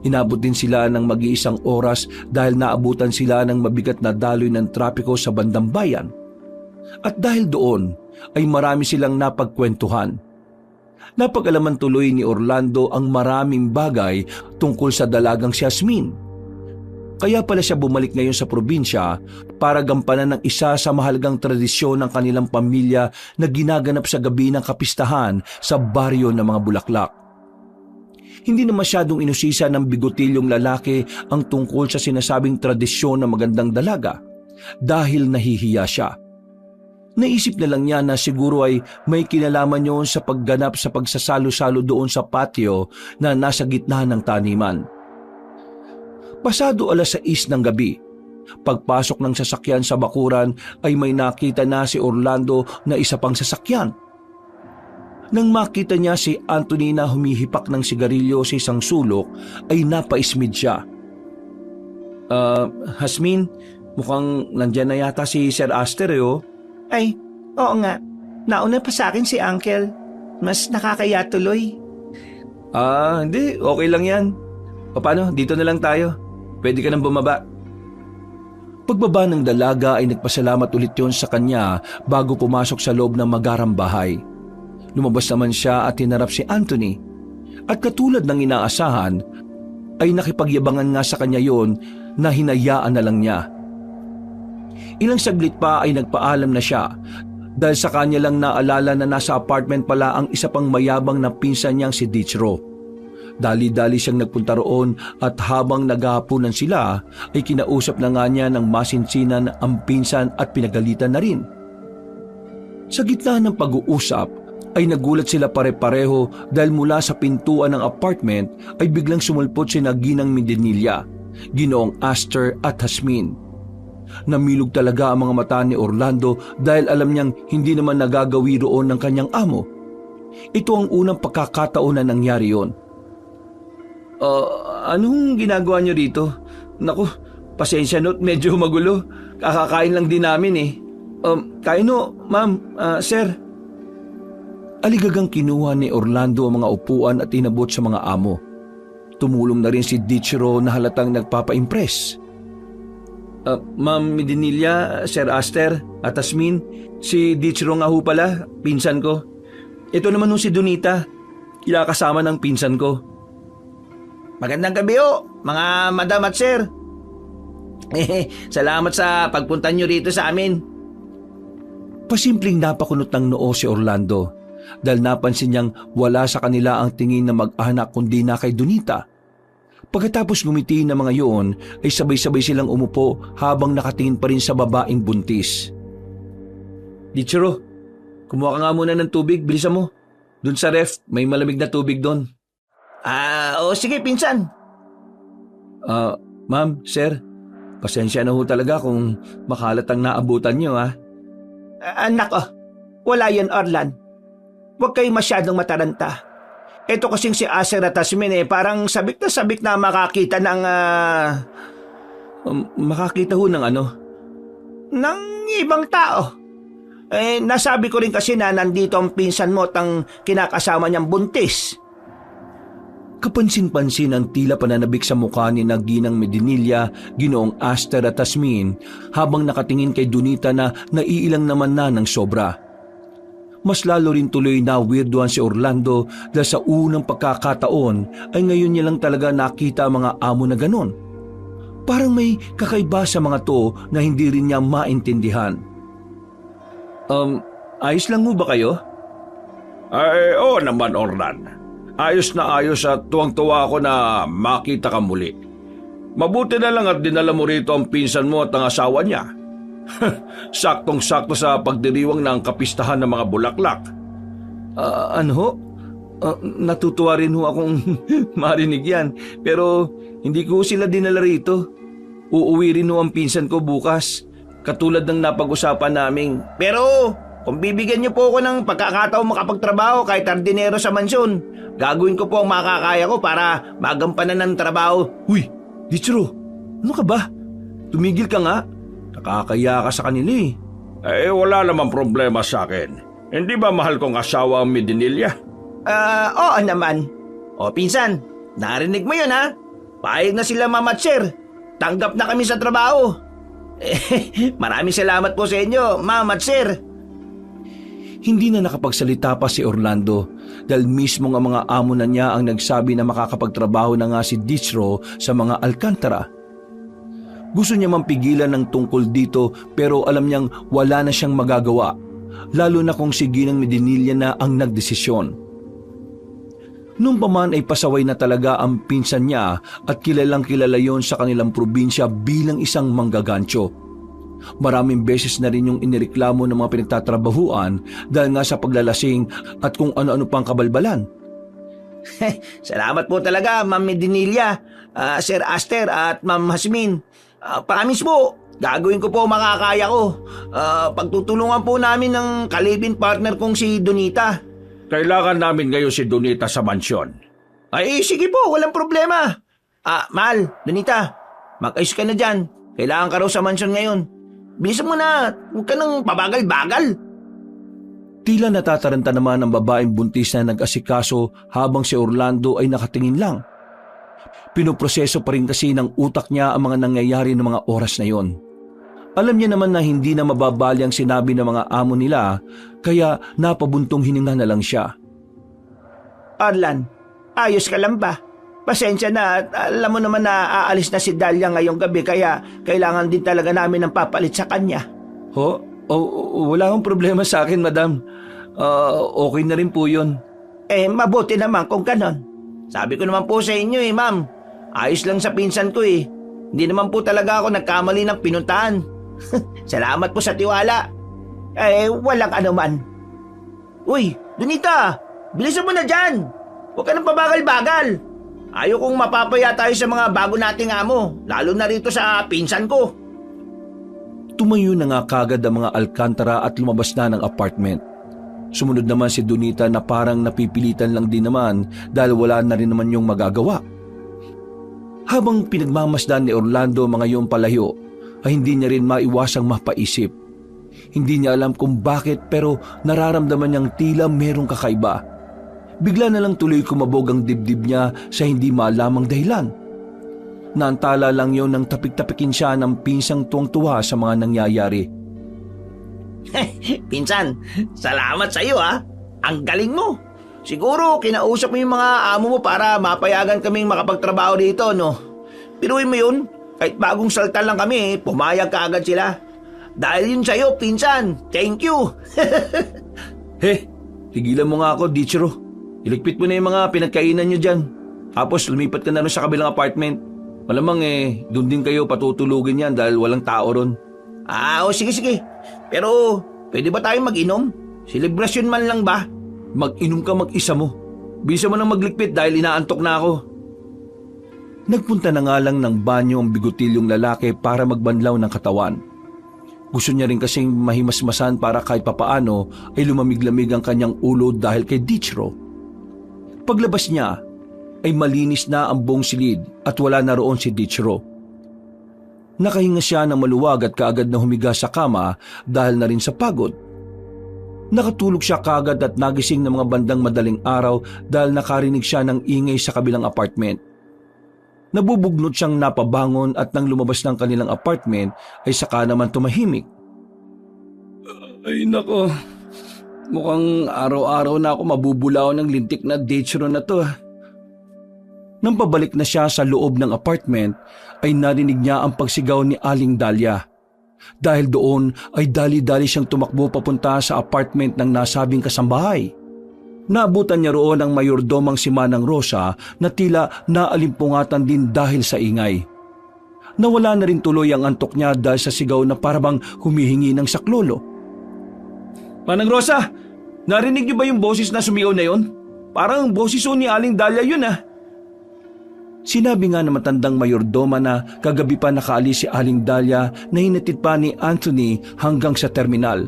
Inabot din sila ng mag-iisang oras dahil naabutan sila ng mabigat na daloy ng trapiko sa bandang bayan. At dahil doon ay marami silang napagkwentuhan. Napag-alaman tuloy ni Orlando ang maraming bagay tungkol sa dalagang si Jasmine. Kaya pala siya bumalik ngayon sa probinsya para gampanan ng isa sa mahalagang tradisyon ng kanilang pamilya na ginaganap sa gabi ng kapistahan sa baryo ng mga Bulaklak. Hindi na masyadong inusisa ng bigotilyong lalaki ang tungkol sa sinasabing tradisyon ng magandang dalaga dahil nahihiya siya. Naisip na lang niya na siguro ay may kinalaman yun sa pagganap sa pagsasalo-salo doon sa patio na nasa gitna ng taniman. Pasado 6:00 ng gabi, pagpasok ng sasakyan sa bakuran ay may nakita na si Orlando na isa pang sasakyan. Nang makita niya si Anthony na humihipak ng sigarilyo sa isang sulok ay napaismid siya. Jasmine, mukhang nandyan na yata si Sir Aster oh. Ay, oo nga. Nauna pa sa akin si Uncle. Mas nakakaya tuloy. Hindi. Okay lang yan. Paano? Dito na lang tayo. Pwede ka nang bumaba. Pagbaba ng dalaga ay nagpasalamat ulit yon sa kanya bago pumasok sa loob ng magarang bahay. Lumabas naman siya at tinarap si Anthony. At katulad ng inaasahan, ay nakipagyabangan nga sa kanya yon na hinayaan na lang niya. Ilang saglit pa ay nagpaalam na siya dahil sa kanya lang naalala na nasa apartment pala ang isa pang mayabang na pinsan niyang si Dichro. Dali-dali siyang nagpunta roon at habang naghahaponan sila ay kinausap na nga niya ng masinsinan ang pinsan at pinagalitan na rin. Sa gitna ng pag-uusap ay nagulat sila pare-pareho dahil mula sa pintuan ng apartment ay biglang sumulpot si Ginang Medinilla, Ginoong Aster at Jasmine. Namilog talaga ang mga mata ni Orlando dahil alam niyang hindi naman nagagawi roon ng kanyang amo. Ito ang unang pagkakataon na nangyari yon. Anong ginagawa niyo rito? Naku, pasensya no't medyo magulo. Kakakain lang din namin eh. Kain no, ma'am, sir. Aligagang kinuha ni Orlando ang mga upuan at inabot sa mga amo. Tumulong na rin si Dichro na halatang nagpapa-impress. Ma'am Medinilla, Sir Aster at Jasmine, si Dichro nga ho pala, pinsan ko. Ito naman ho si Donita, kasama ng pinsan ko. Magandang gabi mga madam at sir. Salamat sa pagpunta nyo rito sa amin. Pasimpleng napakunot ng noo si Orlando dahil napansin niyang wala sa kanila ang tingin na mag-anak kundi na kay Donita. Pagkatapos ngumiti ng mga yun ay sabay-sabay silang umupo habang nakatingin pa rin sa babaeng buntis. Dichro, kumuha ka nga muna ng tubig, bilisan mo. Doon sa ref, may malamig na tubig doon. Sige pinsan. Ma'am, sir, pasensya na ho talaga kung makalat ang naabutan niyo Anak wala yan Orlan. Huwag kayo masyadong mataranta. Ito kasing si Aster at Tasmin parang sabik na makakita ng Makakita ho ng ano? ng ibang tao. Nasabi ko rin kasi na nandito ang pinsan mo at ang kinakasama niyang buntis. Kapansin-pansin ang tila pananabik sa mukha ni Ginang Medinilla, Ginoong Aster at Tasmin habang nakatingin kay Donita na naiilang naman na ng sobra. Mas lalo rin tuloy na weirdoan si Orlando dahil sa unang pagkakataon ay ngayon niya lang talaga nakita ang mga amo na ganon. Parang may kakaiba sa mga to na hindi rin niya maintindihan. Ayos lang mo ba kayo? Ay, oo naman, Orlan. Ayos na ayos at tuwang-tuwa ako na makita ka muli. Mabuti na lang at dinala mo rito ang pinsan mo at ang asawa niya. Saktong-sakto sa pagdiriwang ng kapistahan ng mga bulaklak. Ano ho? Natutuwa rin ho akong marinig yan. Pero hindi ko sila dinala rito. Uuwi rin ho ang pinsan ko bukas. Katulad ng napag-usapan naming. Pero kung bibigyan niyo po ako ng pagkakataon makapagtrabaho kahit hardinero sa mansyon, gagawin ko po ang makakaya ko para magampanan ng trabaho. Uy, Dichiro, ano ka ba? Tumigil ka nga. Nakakaya ka sa kanila eh. Wala namang problema sa akin. Hindi ba mahal kong asawa ang Medinilla? Oo naman. O pinsan, narinig mo yun ha? Payag na sila Mama at Sir. Tanggap na kami sa trabaho. Maraming salamat po sa inyo, Ma'am at Sir. Hindi na nakapagsalita pa si Orlando dahil mismo ang mga amo na niya ang nagsabi na makakapagtrabaho na nga si Dichiro sa mga Alcantara. Gusto niya mampigilan ng tungkol dito pero alam niyang wala na siyang magagawa, lalo na kung si Ginang Medinilla na ang nagdesisyon. Nung paman ay pasaway na talaga ang pinsan niya at kilalang kilala yon sa kanilang probinsya bilang isang manggagancho. Maraming beses na rin yung inireklamo ng mga pinagtatrabahuan dahil nga sa paglalasing at kung ano-ano pang kabalbalan. Salamat po talaga, Ma'am Medinilla, Sir Aster at Ma'am Hasmin. Promise po, gagawin ko po makakaya ko. Pagtutulungan po namin ng kalibin partner kong si Donita. Kailangan namin ngayon si Donita sa mansyon. Ay, sige po, walang problema. Mahal, Donita, mag-ayos ka na dyan. Kailangan ka raw sa mansyon ngayon. Bilisan mo na, huwag ka nang pabagal-bagal. Tila natataranta naman ang babaeng buntis na nag-asikaso habang si Orlando ay nakatingin lang. Pinoproseso pa rin kasi ng utak niya ang mga nangyayari ng mga oras na yon. Alam niya naman na hindi na mababali ang sinabi ng mga amo nila, kaya napabuntong hininga na lang siya. Orlan, ayos ka lang ba? Pasensya na at alam mo naman na aalis na si Dahlia ngayong gabi kaya kailangan din talaga namin ng papalit sa kanya. Ho? Wala akong problema sa akin, madam. Okay na rin po yun. Mabuti naman kung ganon. Sabi ko naman po sa inyo ma'am. Ayos lang sa pinsan ko Hindi naman po talaga ako nagkamali ng pinuntahan. Salamat po sa tiwala. Walang anuman. Uy, Donita, bilisan mo na dyan. Huwag ka nang pabagal-bagal. Ayaw kong mapapaya tayo sa mga bago nating amo, lalo na rito sa pinsan ko. Tumayo na nga kagad ang mga Alcantara at lumabas na ng apartment. Sumunod naman si Donita na parang napipilitan lang din naman dahil wala na rin naman yung magagawa. Habang pinagmamasdan ni Orlando mga iyong palayo, ay hindi niya rin maiwasang mapaisip. Hindi niya alam kung bakit pero nararamdaman niyang tila merong kakaiba. Bigla na lang tuloy kumabog ang dibdib niya sa hindi malamang dahilan. Naantala lang yon nang tapik-tapikin siya ng pinsang tuwang-tuwa sa mga nangyayari. Pinsan, salamat sa iyo Ang galing mo. Siguro kinausap mo yung mga amo mo para mapayagan kaming makapagtrabaho dito, no? Piruin mo yun, kahit bagong salta lang kami, pumayag ka agad sila. Dahil yun sa'yo, pinsan. Thank you. Tigilan mo nga ako, Dichiro. Iligpit mo na yung mga pinagkainan nyo dyan. Tapos lumipat ka na rin sa kabilang apartment. Malamang doon din kayo patutulugin yan dahil walang tao ron. Sige. Pero pwede ba tayong mag-inom? Selebrasyon man lang ba? Mag-inom ka mag-isa mo. Bisa mo nang magligpit dahil inaantok na ako. Nagpunta na nga lang ng banyo ang bigotilyong lalaki para magbanlaw ng katawan. Gusto niya rin kasing mahimasmasan para kahit papaano ay lumamig-lamig ang kanyang ulo dahil kay Dichiro. Paglabas niya ay malinis na ang buong silid at wala na roon si Dichro. Nakahinga siya ng maluwag at kaagad na humiga sa kama dahil na rin sa pagod. Nakatulog siya kaagad at nagising ng mga bandang madaling araw dahil nakarinig siya ng ingay sa kabilang apartment. Nabubugnot siyang napabangon at nang lumabas ng kanilang apartment ay saka naman tumahimik. Ay nako, mukhang araw-araw na ako mabubulaw ng lintik na Dichro na to. Nang pabalik na siya sa loob ng apartment ay narinig niya ang pagsigaw ni Aling Dahlia. Dahil doon ay dali-dali siyang tumakbo papunta sa apartment ng nasabing kasambahay. Naabutan niya roon ang mayordomang si Manang Rosa na tila naalimpungatan din dahil sa ingay. Nawala na rin tuloy ang antok niya dahil sa sigaw na parabang humihingi ng saklolo. Manang Rosa, narinig niyo ba yung boses na sumigaw na yon? Parang boses ni Aling Dahlia yun ah. Sinabi nga ng matandang mayordoma na kagabi pa nakaalis si Aling Dahlia na hinatid pa ni Anthony hanggang sa terminal.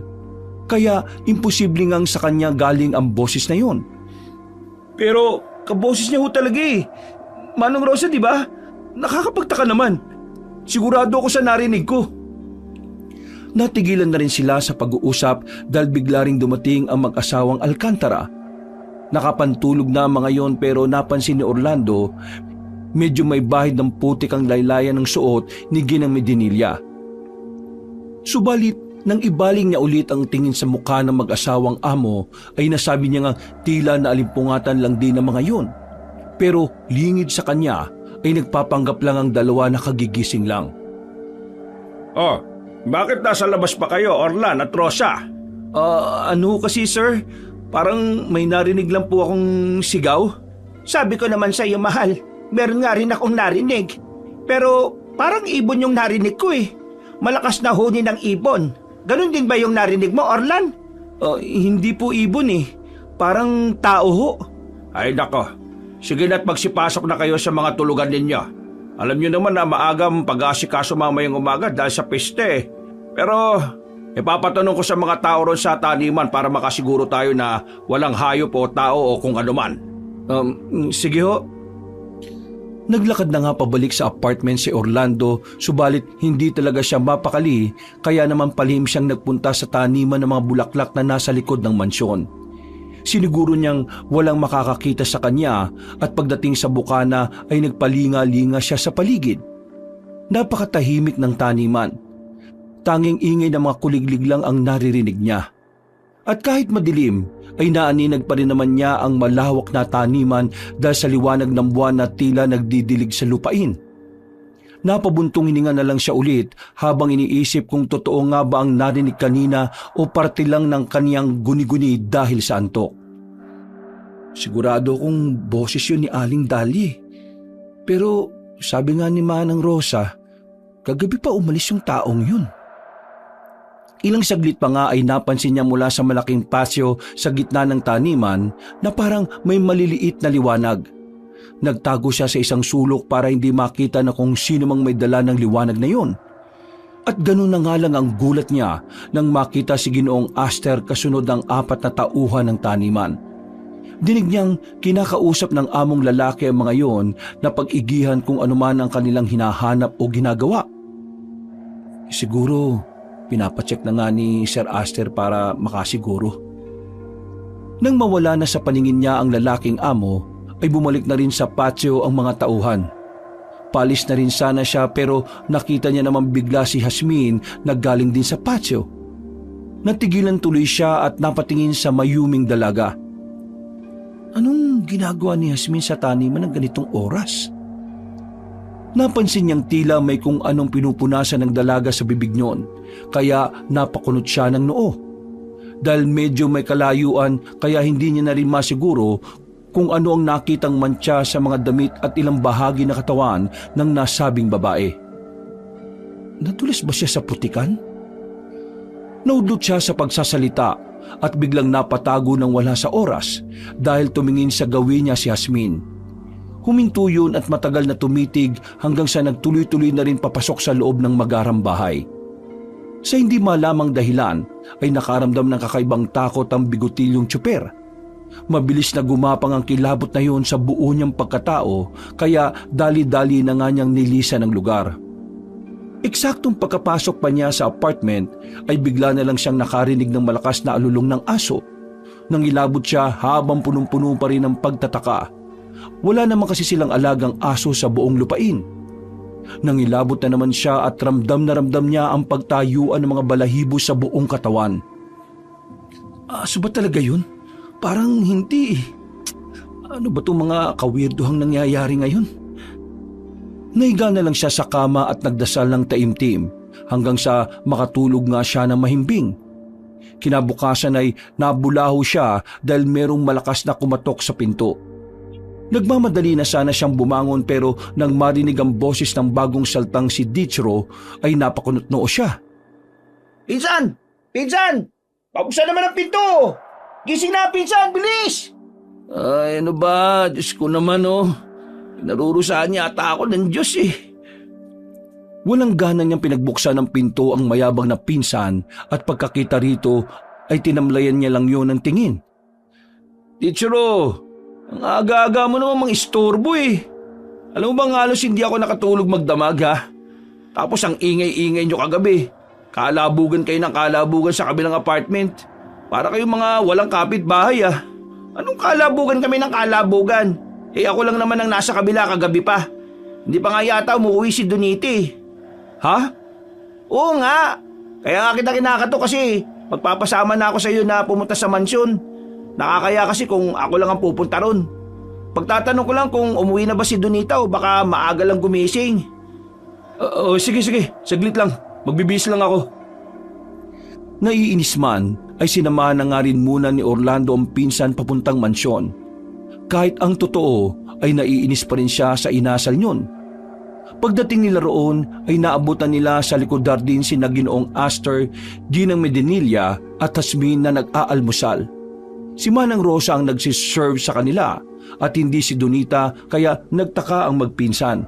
Kaya imposible ngang sa kanya galing ang boses na yon. Pero kaboses niya ho talaga eh. Manong Rosa, di ba? Nakakapagtaka naman. Sigurado ako sa narinig ko. Natigilan na rin sila sa pag-uusap dahil bigla ring dumating ang mag-asawang Alcantara. Nakapantulog na ang mga yon pero napansin ni Orlando medyo may bahid ng putik ang laylayan ng suot ni Ginang Medinilla. Subalit, nang ibaling niya ulit ang tingin sa mukha ng mag-asawang amo, ay nasabi niya nga tila na alimpungatan lang din ang mga yun. Pero lingid sa kanya ay nagpapanggap lang ang dalawa na kagigising lang. Oh, bakit nasa labas pa kayo, Orlan at Rosa? Ano kasi sir? Parang may narinig lang po akong sigaw. Sabi ko naman sa iyo, mahal. Meron nga rin akong narinig. Pero parang ibon yung narinig ko eh. Malakas na huni ng ibon. Ganon din ba yung narinig mo, Orlan? Hindi po ibon eh. Parang tao ho. Ay nako, sige na't magsipasok na kayo sa mga tulugan ninyo. Alam niyo naman na maagang pag-asikaso mamayang umaga dahil sa peste. Pero ipapatanong ko sa mga tao ron sa taniman para makasiguro tayo na walang hayop o tao o kung anuman. Sige ho. Naglakad na nga pabalik sa apartment si Orlando, subalit hindi talaga siya mapakali, kaya naman palihim siyang nagpunta sa taniman ng mga bulaklak na nasa likod ng mansyon. Siniguro niyang walang makakakita sa kanya at pagdating sa bukana ay nagpalinga-linga siya sa paligid. Napakatahimik ng taniman. Tanging ingay ng mga kuliglig lang ang naririnig niya. At kahit madilim, ay naaninag pa rin naman niya ang malawak na taniman dahil sa liwanag ng buwan na tila nagdidilig sa lupain. Napabuntong hininga na lang siya ulit habang iniisip kung totoo nga ba ang narinig kanina o parte lang ng kaniyang guni-guni dahil sa antok. Sigurado kong boses yun ni Aling Dahlia. Pero sabi nga ni Manang Rosa, kagabi pa umalis yung taong yun. Ilang saglit pa nga ay napansin niya mula sa malaking pasyo sa gitna ng taniman na parang may maliliit na liwanag. Nagtago siya sa isang sulok para hindi makita na kung sino mang may dala ng liwanag na yon. At ganun na nga lang ang gulat niya nang makita si Ginoong Aster kasunod ng 4 na tauhan ng taniman. Dinig niyang kinakausap ng among lalaki ang mga yon na pag-igihan kung anuman ang kanilang hinahanap o ginagawa. Siguro pinapacheck na nga ni Sir Aster para makasiguro. Nang mawala na sa paningin niya ang lalaking amo, ay bumalik na rin sa patio ang mga tauhan. Palis na rin sana siya pero nakita niya naman bigla si Jasmine na galing din sa patio. Natigilan tuloy siya at napatingin sa mayuming dalaga. Anong ginagawa ni Jasmine sa taniman ng ganitong oras? Napansin niyang tila may kung anong pinupunasan ng dalaga sa bibig niyon, kaya napakunot siya ng noo. Dahil medyo may kalayuan kaya hindi niya na rin masiguro kung ano ang nakitang mantsa sa mga damit at ilang bahagi na katawan ng nasabing babae. Nadulas ba siya sa putikan? Naudlot siya sa pagsasalita at biglang napatago ng wala sa oras dahil tumingin sa gawin niya si Jasmine. Huminto yun at matagal na tumitig hanggang sa nagtuloy-tuloy na rin papasok sa loob ng magarang bahay. Sa hindi malamang dahilan ay nakaramdam ng kakaibang takot ang bigutilyong tsuper. Mabilis na gumapang ang kilabot na yun sa buo niyang pagkatao kaya dali-dali na nga niyang nilisan ang lugar. Eksaktong pagkapasok pa niya sa apartment ay bigla na lang siyang nakarinig ng malakas na alulong ng aso. Nangilabot siya habang punong-puno pa rin ng pagtataka. Wala naman kasi silang alagang aso sa buong lupain. Nangilabot na naman siya at ramdam na ramdam niya ang pagtayuan ng mga balahibo sa buong katawan. Aso ba talaga yun? Parang hindi. Ano ba itong mga kawirdohang nangyayari ngayon? Naiga na lang siya sa kama at nagdasal ng taimtim hanggang sa makatulog nga siya ng mahimbing. Kinabukasan ay nabulaho siya dahil merong malakas na kumatok sa pinto. Nagmamadali na sana siyang bumangon pero nang marinig ang boses ng bagong saltang si Dichro ay napakunot-noo siya. Pinsan! Pinsan! Pabuksan naman ang pinto! Gising na, pinsan! Bilis! Ay, ano ba? Diyos ko naman, oh. Narurusahan yata ako ng Diyos, eh. Walang gana niyang pinagbuksan ng pinto ang mayabang na pinsan at pagkakita rito ay tinamlayan niya lang yun ng tingin. Teachero, ang aga-aga mo naman istorbo, eh. Alam mo bang halos hindi ako nakatulog magdamag, ha? Tapos ang ingay-ingay nyo kagabi. Kalabugan kayo ng kalabugan sa kabilang apartment. Para kayong mga walang kapitbahay, ah. Anong kalabugan kami ng kalabugan? Eh ako lang naman ang nasa kabila kagabi pa. Hindi pa nga yata umuwi si Donite. Ha? Oo nga. Kaya nga kita kinakato kasi magpapasama na ako sa iyo na pumunta sa mansyon. Nakakaya kasi kung ako lang ang pupunta ron. Pagtatanong ko lang kung umuwi na ba si Donita o baka maaga lang gumising. Sige. Saglit lang. Magbibihis lang ako. Naiinis man ay sinamahan na nga rin muna ni Orlando ang pinsan papuntang mansyon. Kahit ang totoo ay naiinis pa rin siya sa inasal niyon. Pagdating nila roon ay naabutan nila sa likod din si Ginoong Aster, Ginang Medinilla at Jasmine na nag-aalmusal. Si Manang Rosa ang nagsiserve sa kanila at hindi si Donita kaya nagtaka ang magpinsan.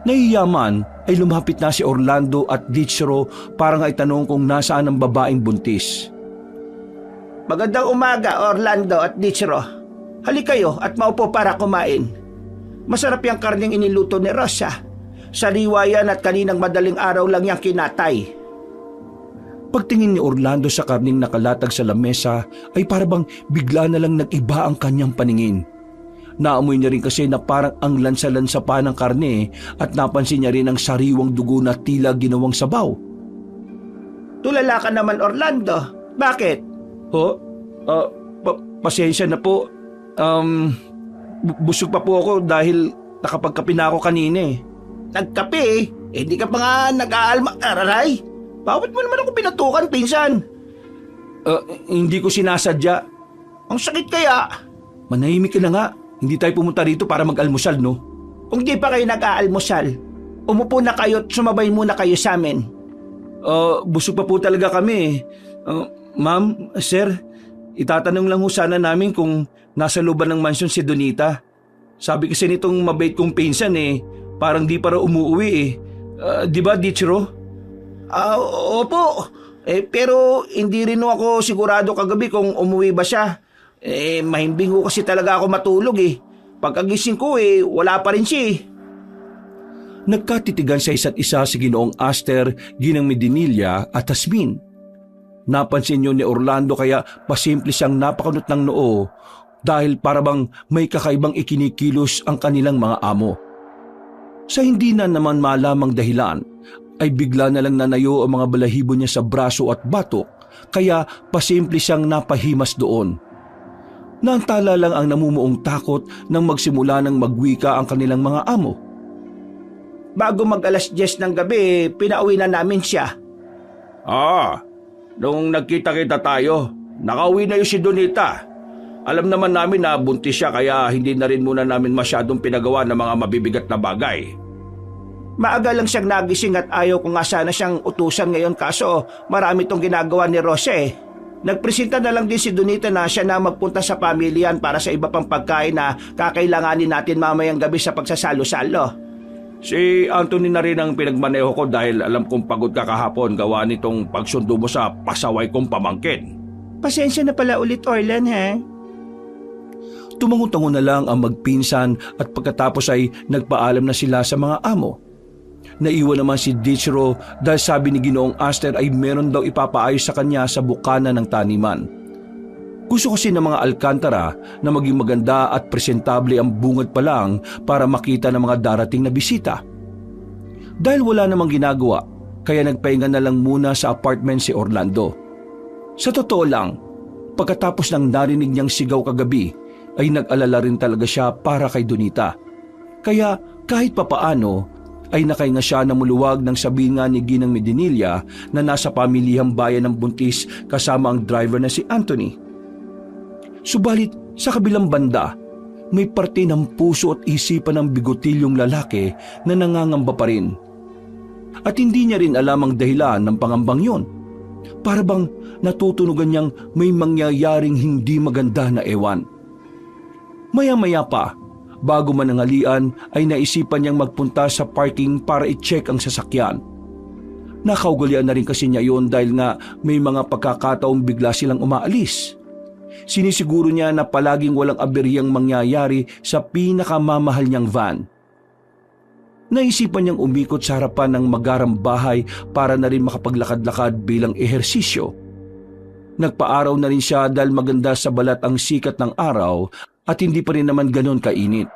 Nahiyaman ay lumapit na si Orlando at Dichro para nga itanong kung nasaan ang babaeng buntis. Magandang umaga, Orlando at Dichro. Halik kayo at maupo para kumain. Masarap yung karneng iniluto ni Rosa. Sariwa yan at kaninang madaling araw lang yung kinatay. Pagtingin ni Orlando sa karneng nakalatag sa lamesa ay parabang bigla na lang nag-iba ang kanyang paningin. Naamoy niya rin kasi na parang ang lansa-lansa pa ng karne at napansin niya rin ang sariwang dugo na tila ginawang sabaw. Tulala ka naman, Orlando. Bakit? Pasensya na po. Busog pa po ako dahil nakapagkape na ako kanina, eh. Nagkape eh. Hindi ka pa nga nag-aalma. Araray. Bakit mo naman ako pinatukan, pinsan? Hindi ko sinasadya. Ang sakit kaya. Manahimik ka na nga. Hindi tayo pumunta rito para mag-almusal, no? Kung di pa kayo nag-aalmusal, umupo na kayo at sumabay muna kayo sa amin. Busog pa po talaga kami, eh. Ma'am, sir, itatanong lang ho sana namin kung nasa looban ng mansyon si Donita. Sabi kasi nitong mabait kong pinsan, eh, parang di para umuwi, eh. Di ba, Dichro? Opo. Pero hindi rin ako sigurado kagabi kung umuwi ba siya. Mahimbing ko kasi talaga ako matulog, eh. Pagkagising ko, wala pa rin siya, eh. Nagkatitigan sa isa't isa si Ginoong Aster, Ginang Medinilla at Jasmine. Napansin niyo ni Orlando kaya pasimple siyang napakunot ng noo dahil parabang may kakaibang ikinikilos ang kanilang mga amo. Sa hindi na naman malamang dahilan ay bigla na lang nanayo ang mga balahibo niya sa braso at batok kaya pasimple siyang napahimas doon. Naantala lang ang namumuong takot nang magsimula ng magwika ang kanilang mga amo. Bago mag-alas 10 ng gabi, pinauwi na namin siya. Nung nagkita-kita tayo, nakauwi na yung si Donita. Alam naman namin na buntis siya kaya hindi na rin muna namin masyadong pinagawa ng mga mabibigat na bagay. Maaga lang siyang nagising at ayaw ko nga sana siyang utusan ngayon kaso marami tong ginagawa ni Rosa, eh. Nagpresenta na lang din si Donita na siya na magpunta sa pamilyan para sa iba pang pagkain na kakailanganin natin mamayang gabi sa pagsasalo-salo. Si Anthony na rin ang pinagmaneho ko dahil alam kong pagod ka kahapon gawa nitong pagsundo mo sa pasaway kong pamangkin. Pasensya na pala ulit, Orlan, ha? Tumango-tango na lang ang magpinsan at pagkatapos ay nagpaalam na sila sa mga amo. Naiwan naman si Dichero dahil sabi ni Ginoong Aster ay meron daw ipapaayos sa kanya sa bukana ng taniman. Gusto kasi ng mga Alcantara na maging maganda at presentable ang bungad pa lang para makita ng mga darating na bisita. Dahil wala namang ginagawa, kaya nagpahinga na lang muna sa apartment si Orlando. Sa totoo lang, pagkatapos ng narinig niyang sigaw kagabi, ay nag-alala rin talaga siya para kay Donita. Kaya kahit papaano ay nakahinga siya na muluwag ng sabihin nga ni Ginang Medinilla na nasa pamilihang bayan ng buntis kasama ang driver na si Anthony. Subalit sa kabilang banda, may parte ng puso at isipan ng bigotilyong lalaki na nangangamba pa rin. At hindi niya rin alam ang dahilan ng pangambang yon. Para bang natutunugan niyang may mangyayaring hindi maganda na ewan. Maya-maya pa, bago manangalian ay naisipan niyang magpunta sa parking para i-check ang sasakyan. Nakaugalian na rin kasi niya yon dahil nga may mga pagkakataong bigla silang umaalis. Sinisiguro niya na palaging walang aberyang mangyayari sa pinakamamahal niyang van. Naisipan niyang umikot sa harapan ng magarang bahay para na rin makapaglakad-lakad bilang ehersisyo. Nagpaaraw na rin siya dahil maganda sa balat ang sikat ng araw at hindi pa rin naman ganon kainit.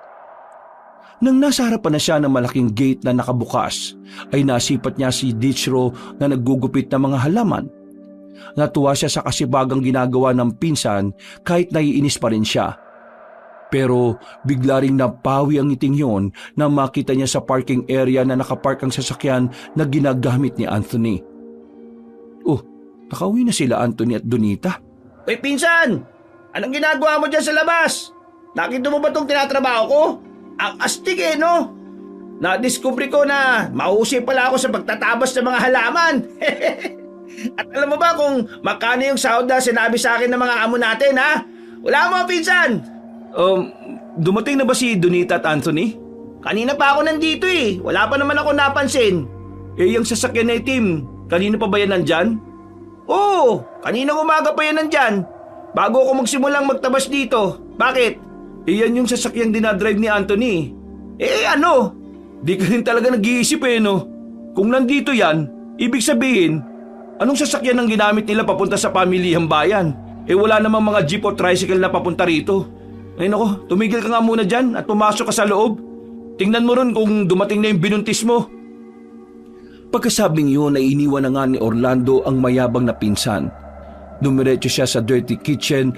Nang nasa harapan na siya ng malaking gate na nakabukas, ay nasipat niya si Dichero na naggugupit ng mga halaman. Natuwa siya sa kasibagang ginagawa ng pinsan kahit naiinis pa rin siya. Pero bigla ring napawi ang ngiting yon na makita niya sa parking area na nakapark ang sasakyan na ginagamit ni Anthony. Oh, nakauwi na sila Anthony at Donita. Uy, pinsan! Anong ginagawa mo dyan sa labas? Nakita mo ba itong tinatrabaho ko? Ang astig no? Nadiskubre ko na mahusay pala ako sa pagtatabas ng mga halaman. At alam mo ba kung magkano yung sahod na sinabi sa akin ng mga amo natin, ha? Wala mo, pinsan! Dumating na ba si Donita at Anthony? Kanina pa ako nandito eh. Wala pa naman ako napansin. Yung sasakyan na itim, kanina pa ba yan nandyan? Oo, kaninang umaga pa yan nandyan. Bago ako magsimulang magtabas dito. Bakit? Yan yung sasakyang dinadrive ni Anthony. Ano? Di ka rin talaga nag-iisip no? Kung nandito yan, ibig sabihin, anong sasakyan ang ginamit nila papunta sa pamilihang bayan? Wala namang mga jeep o tricycle na papunta rito. Ay nako, tumigil ka nga muna dyan at pumasok ka sa loob. Tingnan mo ron kung dumating na yung binuntis mo. Pagkasabing yun ay iniwan na nga ni Orlando ang mayabang na pinsan. Dumiretso siya sa dirty kitchen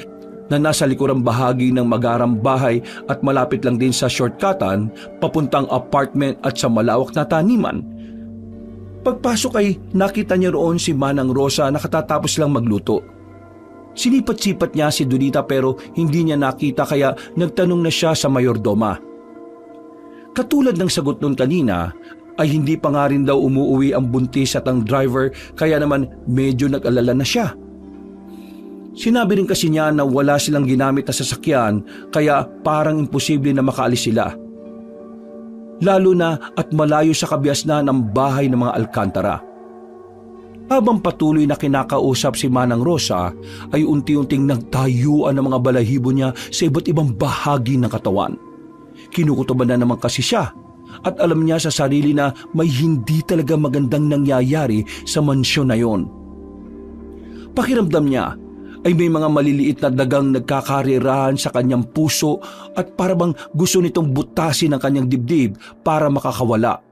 na nasa likurang bahagi ng magarang bahay at malapit lang din sa shortcutan papuntang apartment at sa malawak na taniman. Pagpasok ay nakita niya roon si Manang Rosa na katatapos lang magluto. Sinipat-sipat niya si Donita pero hindi niya nakita kaya nagtanong na siya sa mayordoma. Katulad ng sagot nun kanina ay hindi pa nga rin daw umuuwi ang buntis at ang driver kaya naman medyo nag-alala na siya. Sinabi rin kasi niya na wala silang ginamit na sasakyan kaya parang imposible na makaalis sila. Lalo na at malayo sa kabiasnan ng bahay ng mga Alcantara. Habang patuloy na kinakausap si Manang Rosa ay unti-unting nagtayuan ng mga balahibo niya sa iba't ibang bahagi ng katawan. Kinukutuban na naman kasi siya at alam niya sa sarili na may hindi talaga magandang nangyayari sa mansyon na yon. Pakiramdam niya ay may mga maliliit na dagang nagkakarirahan sa kanyang puso at parabang gusto nitong butasin ang kanyang dibdib para makakawala.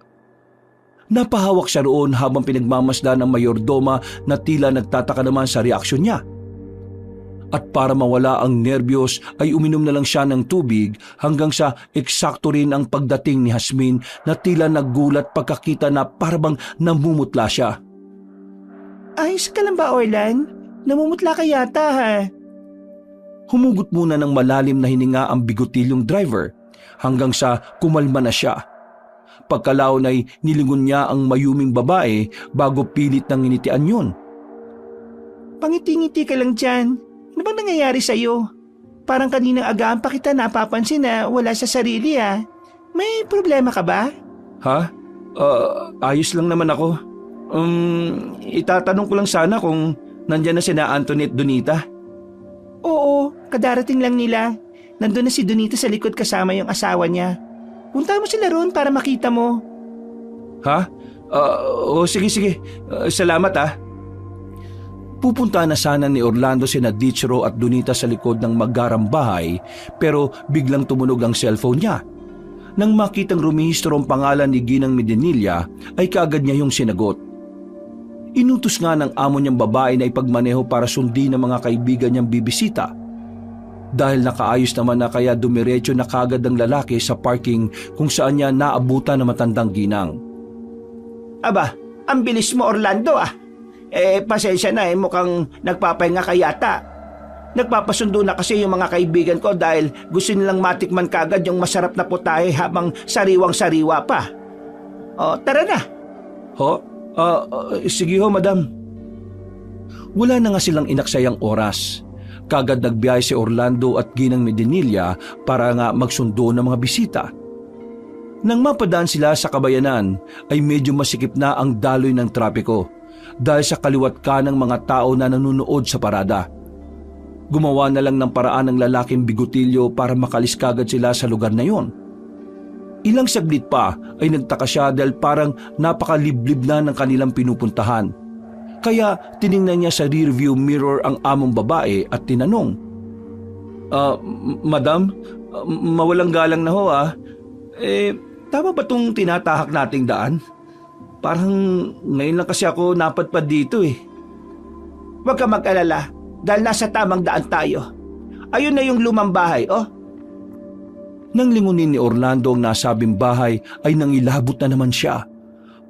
Napahawak siya roon habang pinagmamasdan ng mayordoma na tila nagtataka naman sa reaksyon niya. At para mawala ang nerbiyos ay uminom na lang siya ng tubig hanggang sa eksakto rin ang pagdating ni Jasmine na tila naggulat pagkakita na parabang namumutla siya. Ayos ka lang ba, Orlan? Namumutla ka yata, ha? Humugot muna ng malalim na hininga ang bigotilyong driver hanggang sa kumalma na siya. Pagkalaon ay nilingon niya ang mayuming babae bago pilit ng initian yun. Pangiti-ngiti ka lang dyan. Ano bang nangyayari sa'yo? Parang kaninang agaan pa kita napapansin na wala sa sarili, ha? May problema ka ba? Ha? Ayos lang naman ako. Itatanong ko lang sana kung nandyan na sina Anthony at Donita. Oo, kadarating lang nila. Nandun na si Donita sa likod kasama yung asawa niya. Punta mo sila roon para makita mo. Ha? Sige. Salamat ah. Pupunta na sana ni Orlando sina Dichero at Donita sa likod ng maggarang bahay pero biglang tumunog ang cellphone niya. Nang makitang rumehistro ang pangalan ni Ginang Medinilla ay kaagad niya yung sinagot. Inutos nga ng amo niyang babae na ipagmaneho para sundin ng mga kaibigan niyang bibisita. Dahil nakaayos naman na kaya dumiretso na kaagad ang lalaki sa parking kung saan niya naabutan ng matandang Ginang. Aba, ang bilis mo Orlando ah. Pasensya na mukhang nagpapahinga ka yata. Nagpapasundo na kasi yung mga kaibigan ko dahil gusto nilang matikman kagad yung masarap na putahe habang sariwang-sariwa pa. O, tara na. Sige ho, madam. Wala na nga silang inaksayang oras. Kagad nagbiyahe si Orlando at Ginang Medinilla para nga magsundo ng mga bisita. Nang mapadaan sila sa kabayanan ay medyo masikip na ang daloy ng trapiko dahil sa kaliwat kanang mga tao na nanonood sa parada. Gumawa na lang ng paraan ng lalaking bigotilyo para makalis kagad sila sa lugar na yon. Ilang saglit pa ay nagtaka siya dahil parang napakaliblib na ng kanilang pinupuntahan. Kaya tiningnan niya sa rearview mirror ang among babae at tinanong, Madam, mawalang galang na ho ah. Tama ba itong tinatahak nating daan? Parang ngayon lang kasi ako napadpad dito eh. Huwag ka mag-alala dahil nasa tamang daan tayo. Ayun na yung lumang bahay, oh. Nang lingunin ni Orlando ang nasabing bahay ay nangilabot na naman siya.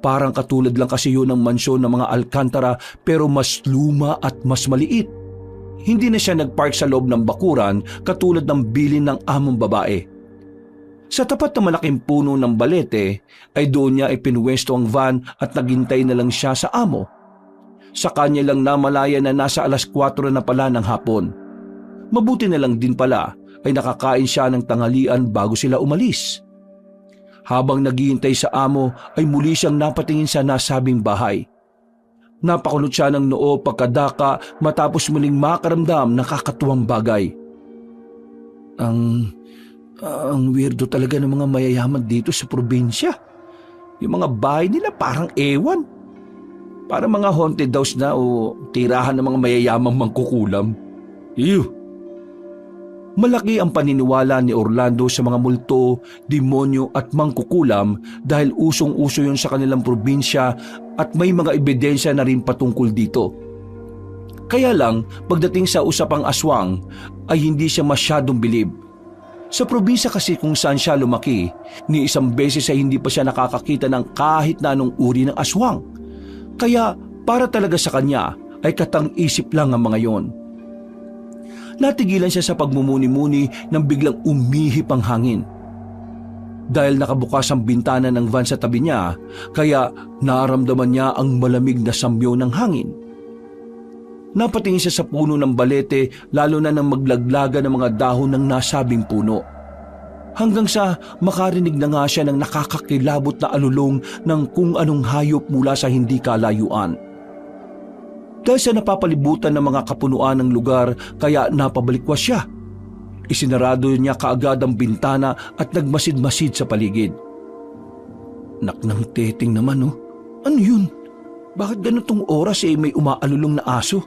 Parang katulad lang kasi yun ng mansyon ng mga Alcantara pero mas luma at mas maliit. Hindi na siya nagpark sa loob ng bakuran katulad ng bilin ng among babae. Sa tapat ng malaking puno ng balete ay doon niya ipinwesto ang van at naghintay na lang siya sa amo. Sa kanya lang namalaya na nasa 4:00 na pala ng hapon. Mabuti na lang din pala ay nakakain siya ng tanghalian bago sila umalis. Habang naghihintay sa amo ay muli siyang napatingin sa nasabing bahay. Napakulot siya ng noo pagkadaka matapos muling makaramdam ng kakatuwang bagay. Ang weirdo talaga ng mga mayayaman dito sa probinsya. Yung mga bahay nila parang ewan. Parang mga haunted house na o tirahan ng mga mayayamang mangkukulam. Ew! Malaki ang paniniwala ni Orlando sa mga multo, demonyo at mangkukulam dahil usong-uso yun sa kanilang probinsya at may mga ebidensya na rin patungkol dito. Kaya lang, pagdating sa usapang aswang ay hindi siya masyadong bilib. Sa probinsya kasi kung saan siya lumaki, ni isang beses ay hindi pa siya nakakakita ng kahit na anong uri ng aswang. Kaya para talaga sa kanya ay katang-isip lang ang mga yon. Natigilan siya sa pagmumuni-muni nang biglang umihip ang hangin. Dahil nakabukas ang bintana ng van sa tabi niya, kaya naramdaman niya ang malamig na samyo ng hangin. Napatingin siya sa puno ng balete lalo na nang maglaglaga ng mga dahon ng nasabing puno. Hanggang sa makarinig na nga siya ng nakakakilabot na alulong ng kung anong hayop mula sa hindi kalayuan. Dahil sa napapalibutan ng mga kapunuan ng lugar kaya napabalikwas siya. Isinarado niya kaagad ang bintana at nagmasid-masid sa paligid. Naknang teting naman oh. Ano yun? Bakit ganitong oras may umaalulong na aso?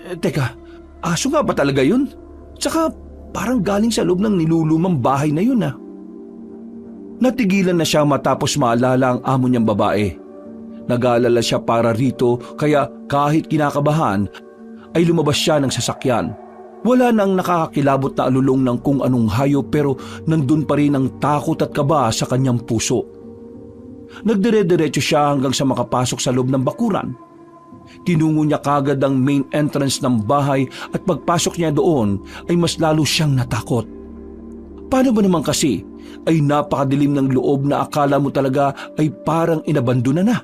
Teka, aso nga ba talaga yun? Tsaka parang galing sa loob ng nilulumang bahay na yun ah. Natigilan na siya matapos maalala ang amo niyang babae. Nag-aalala siya para rito kaya kahit kinakabahan ay lumabas siya ng sasakyan. Wala nang nakakakilabot na alulong ng kung anong hayop pero nandun pa rin ang takot at kaba sa kanyang puso. Nagdire-diretso siya hanggang sa makapasok sa loob ng bakuran. Tinungo niya kagad ang main entrance ng bahay at pagpasok niya doon ay mas lalo siyang natakot. Paano ba naman kasi ay napakadilim ng loob na akala mo talaga ay parang inabandona na.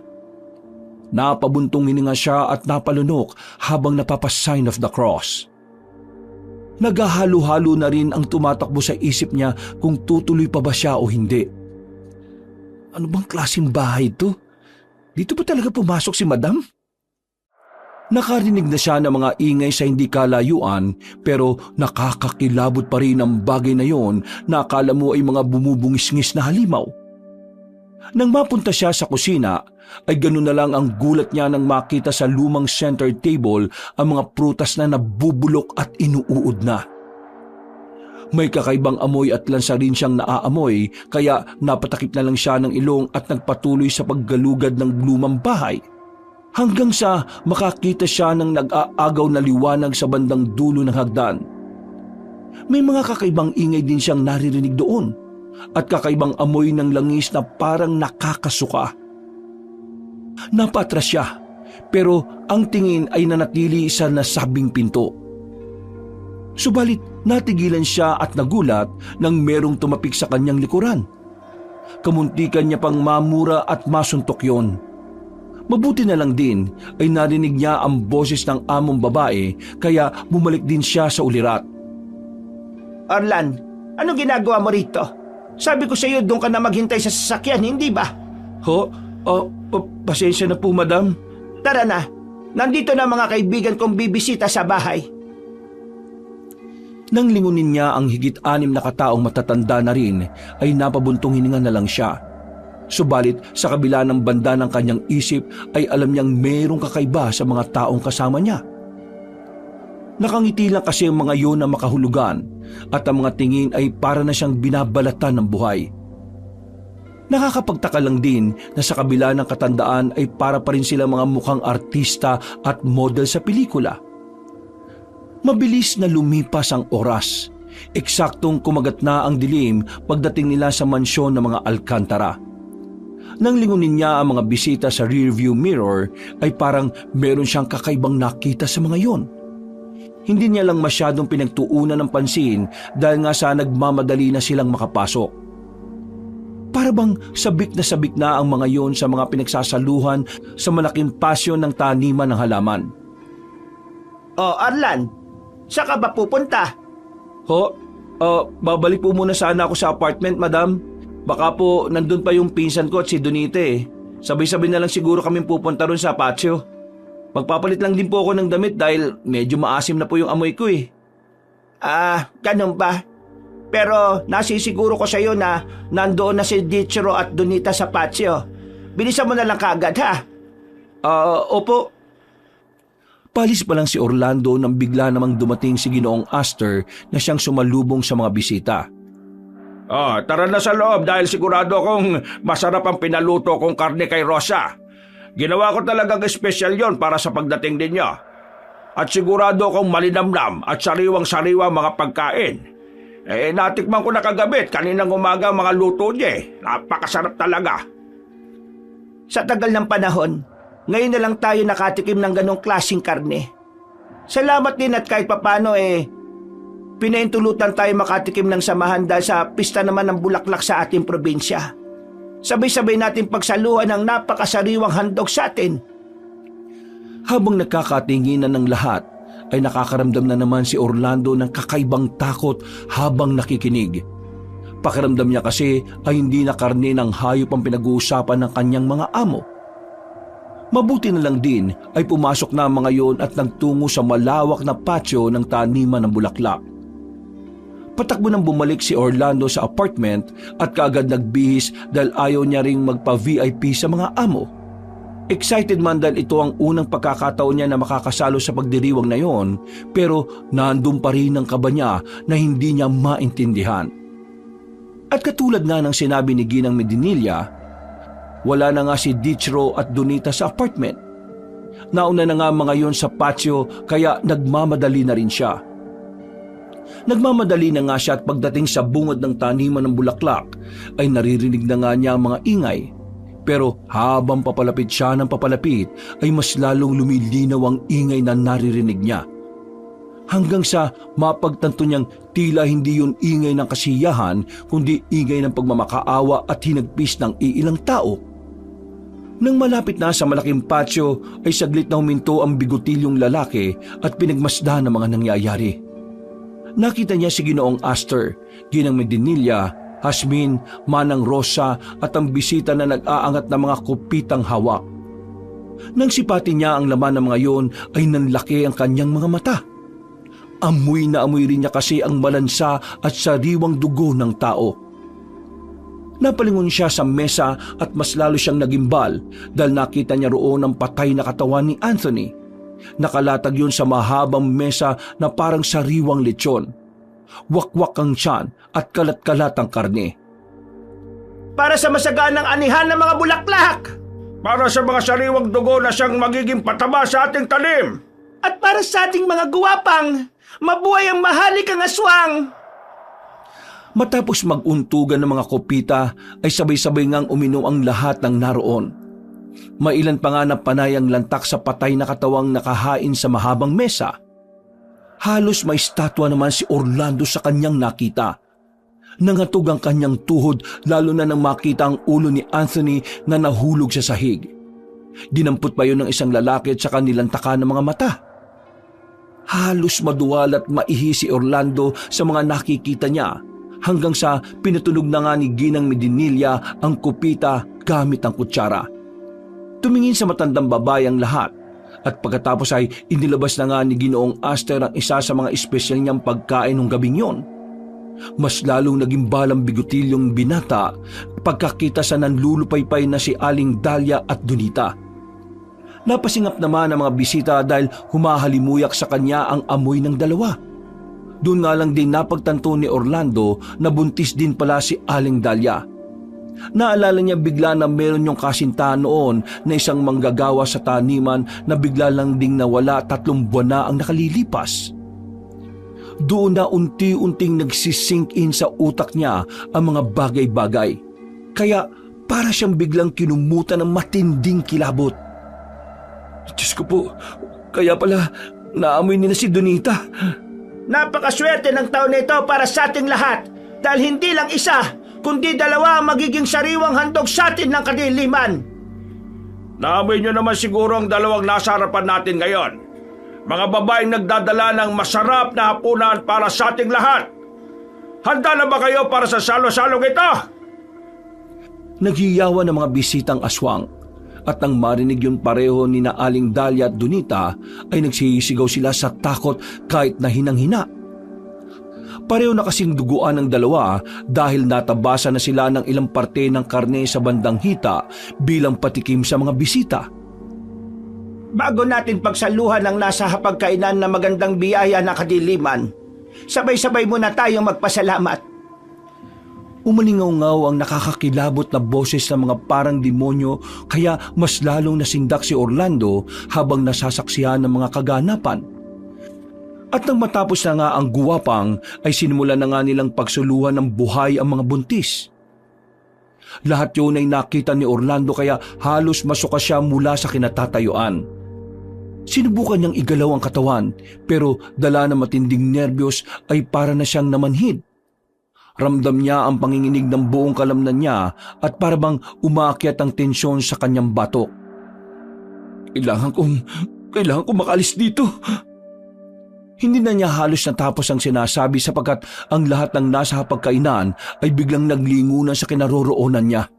Napabuntong hininga siya at napalunok habang napapasign of the cross. Naghahalo-halo na rin ang tumatakbo sa isip niya kung tutuloy pa ba siya o hindi. Ano bang klaseng bahay ito? Dito ba talaga pumasok si Madam? Nakarinig na siya ng mga ingay sa hindi kalayuan pero nakakakilabot pa rin ang bagay na yon na akala mo ay mga bumubungis-ngis na halimaw. Nang mapunta siya sa kusina ay ganun na lang ang gulat niya nang makita sa lumang center table ang mga prutas na nabubulok at inuuod na. May kakaibang amoy at lansa rin siyang naaamoy kaya napatakip na lang siya ng ilong at nagpatuloy sa paggalugad ng lumang bahay. Hanggang sa makakita siya ng nag-aagaw na liwanag sa bandang dulo ng hagdan. May mga kakaibang ingay din siyang naririnig doon at kakaibang amoy ng langis na parang nakakasuka. Napatras siya pero ang tingin ay nanatili sa nasabing pinto. Subalit natigilan siya at nagulat nang merong tumapik sa kanyang likuran. Kamuntikan niya pang mamura at masuntok yon. Mabuti na lang din ay narinig niya ang boses ng among babae kaya bumalik din siya sa ulirat. Orlan, ano ginagawa mo rito? Sabi ko sa iyo doon ka na maghintay sa sasakyan, hindi ba? Pasensya na po, madam. Tara na, nandito na mga kaibigan kong bibisita sa bahay. Nang lingunin niya ang higit-6 na kataong matatanda na rin ay napabuntong hininga na lang siya. Subalit sa kabila ng banda ng kanyang isip ay alam niyang mayroong kakaiba sa mga taong kasama niya. Nakangiti lang kasi ang mga yon na makahulugan at ang mga tingin ay para na siyang binabalatan ng buhay. Nakakapagtaka lang din na sa kabila ng katandaan ay para pa rin sila mga mukhang artista at model sa pelikula. Mabilis na lumipas ang oras. Eksaktong kumagat na ang dilim pagdating nila sa mansyon ng mga Alcantara. Nang lingunin niya ang mga bisita sa rearview mirror ay parang meron siyang kakaibang nakita sa mga yon. Hindi niya lang masyadong pinagtuunan ng pansin dahil nga sa nagmamadali na silang makapasok. Para bang sabik na ang mga yon sa mga pinagsasaluhan sa malaking pasyon ng taniman ng halaman. Arlan, saan ka ba pupunta? Babalik po muna sana ako sa apartment, madam. Baka po nandun pa yung pinsan ko at si Donite eh. Sabay-sabay na lang siguro kami pupunta ron sa patio. Magpapalit lang din po ako ng damit dahil medyo maasim na po yung amoy ko eh. Ganun ba? Pero nasisiguro ko sa iyo na nandoon na si Dichero at Donita sa patio. Bilisan mo na lang kaagad ha. Opo. Palis pa lang si Orlando nang bigla namang dumating si Ginoong Astor na siyang sumalubong sa mga bisita. Tara na sa loob dahil sigurado akong masarap ang pinaluto kong karne kay Rosa. Ginawa ko talagang espesyal yon para sa pagdating ninyo. At sigurado akong malinamnam at sariwang-sariwa mga pagkain. Natikman ko na kagabi kaninang umaga mga luto niya. Napakasarap talaga. Sa tagal ng panahon, ngayon na lang tayo nakatikim ng ganong klaseng karne. Salamat din at kahit papano pinaintulutan tayo makatikim ng samahan dahil sa pista naman ng bulaklak sa ating probinsya. Sabay-sabay natin pagsaluhan ng napakasariwang handog sa atin. Habang nagkakatinginan ng lahat, ay nakakaramdam na naman si Orlando ng kakaibang takot habang nakikinig. Pakiramdam niya kasi ay hindi na karne ng hayop ang pinag-uusapan ng kanyang mga amo. Mabuti na lang din ay pumasok na ang mga yon at nagtungo sa malawak na patio ng taniman ng bulaklak. Patakbo nang bumalik si Orlando sa apartment at kaagad nagbihis dahil ayaw niya ring magpa-VIP sa mga amo. Excited man dahil ito ang unang pagkakataon niya na makakasalo sa pagdiriwang na yon, pero nandun pa rin ang kaba niya na hindi niya maintindihan. At katulad nga ng sinabi ni Ginang Medinilla, wala na nga si Dichero at Donita sa apartment. Nauna na nga mga yon sa patio kaya nagmamadali na rin siya. Nagmamadali na nga siya at pagdating sa bungad ng taniman ng bulaklak ay naririnig na nga niya ang mga ingay. Pero habang papalapit siya ng papalapit ay mas lalong lumilinaw ang ingay na naririnig niya. Hanggang sa mapagtanto niyang tila hindi yun ingay ng kasiyahan kundi ingay ng pagmamakaawa at hinagpis ng iilang tao. Nang malapit na sa malaking patio ay saglit na huminto ang bigotilyong lalaki at pinagmasdan ng mga nangyayari. Nakita niya si Ginoong Astor, Ginang Medinilla, Hasmin, Manang Rosa at ang bisita na nag-aangat ng mga kupitang hawak. Nang sipatin niya ang laman ng mga yon ay nanlaki ang kanyang mga mata. Amoy na amoy rin niya kasi ang malansa at sariwang dugo ng tao. Napalingon siya sa mesa at mas lalo siyang nagimbal dahil nakita niya roon ang patay na katawan ni Anthony. Nakalatag yun sa mahabang mesa na parang sariwang lechon. Wakwak ang tiyan at kalat-kalat ang karne. Para sa masaganang anihan ng mga bulaklak! Para sa mga sariwang dugo na siyang magiging pataba sa ating talim! At para sa ating mga guwapang, mabuhay ang mahalikang aswang! Matapos maguntugan ng mga kopita ay sabay-sabay ngang uminom ang lahat ng naroon. Mailan pa nga na panay ang lantak sa patay na katawang nakahain sa mahabang mesa. Halos may statwa naman si Orlando sa kanyang nakita. Nangatog ang kanyang tuhod lalo na nang makita ang ulo ni Anthony na nahulog sa sahig. Dinampot pa yun ng isang lalaki at saka nilantakan ng mga mata. Halos maduwal at maihi si Orlando sa mga nakikita niya hanggang sa pinatunog na nga ni Ginang Medinilla ang kupita gamit ang kutsara. Tumingin sa matandang babae ang lahat at pagkatapos ay inilabas na nga ni Ginoong Aster ang isa sa mga espesyal niyang pagkain ng gabing yon. Mas lalong naging balang bigotilyong binata pagkakita sa nanlulupaypay na si Aling Dahlia at Donita. Napasingap naman ang mga bisita dahil humahalimuyak sa kanya ang amoy ng dalawa. Doon nga lang din napagtanto ni Orlando na buntis din pala si Aling Dahlia. Naalala niya bigla na meron yung kasintahan noon na isang manggagawa sa taniman na bigla lang ding nawala 3 buwan na ang nakalilipas. Doon na unti-unting nagsisink in sa utak niya ang mga bagay-bagay. Kaya para siyang biglang kinumutan ng matinding kilabot. Diyos ko po, kaya pala naamoy nila si Donita. Napakaswerte ng taon na ito para sa ating lahat dahil hindi lang isa, kundi 2 ang magiging sariwang handog sa atin ng kadiliman. Naamoy nyo naman siguro ang 2 nasa harapan natin ngayon. Mga babaeng nagdadala ng masarap na hapunan para sa ating lahat. Handa na ba kayo para sa salo-salong ito? Naghiyawan ng mga bisitang aswang at nang marinig yun pareho ni na Aling Dahlia at Donita ay nagsisigaw sila sa takot kahit na hinang-hina. Pareho na kasing duguan ng 2 dahil natabasa na sila ng ilang parte ng karne sa bandang hita bilang patikim sa mga bisita. Bago natin pagsaluhan ang nasa hapagkainan na magandang biyaya na kadiliman, sabay-sabay muna tayong magpasalamat. Umalingaw-ngaw ang nakakakilabot na boses ng mga parang demonyo kaya mas lalong nasindak si Orlando habang nasasaksihan ng mga kaganapan. At nang matapos na nga ang guwapang ay sinimulan na nga nilang pagsuluhan ng buhay ang mga buntis. Lahat yun ay nakita ni Orlando kaya halos masuka siya mula sa kinatatayuan. Sinubukan niyang igalaw ang katawan pero dala ng matinding nerbiyos ay para na siyang namanhid. Ramdam niya ang panginginig ng buong kalamnan niya at parabang umaakyat ang tensyon sa kanyang batok. Kailangan kong makaalis dito. Hindi na niya halos natapos ang sinasabi sapagkat ang lahat ng nasa hapagkainan ay biglang naglingunan sa kinaroroonan niya.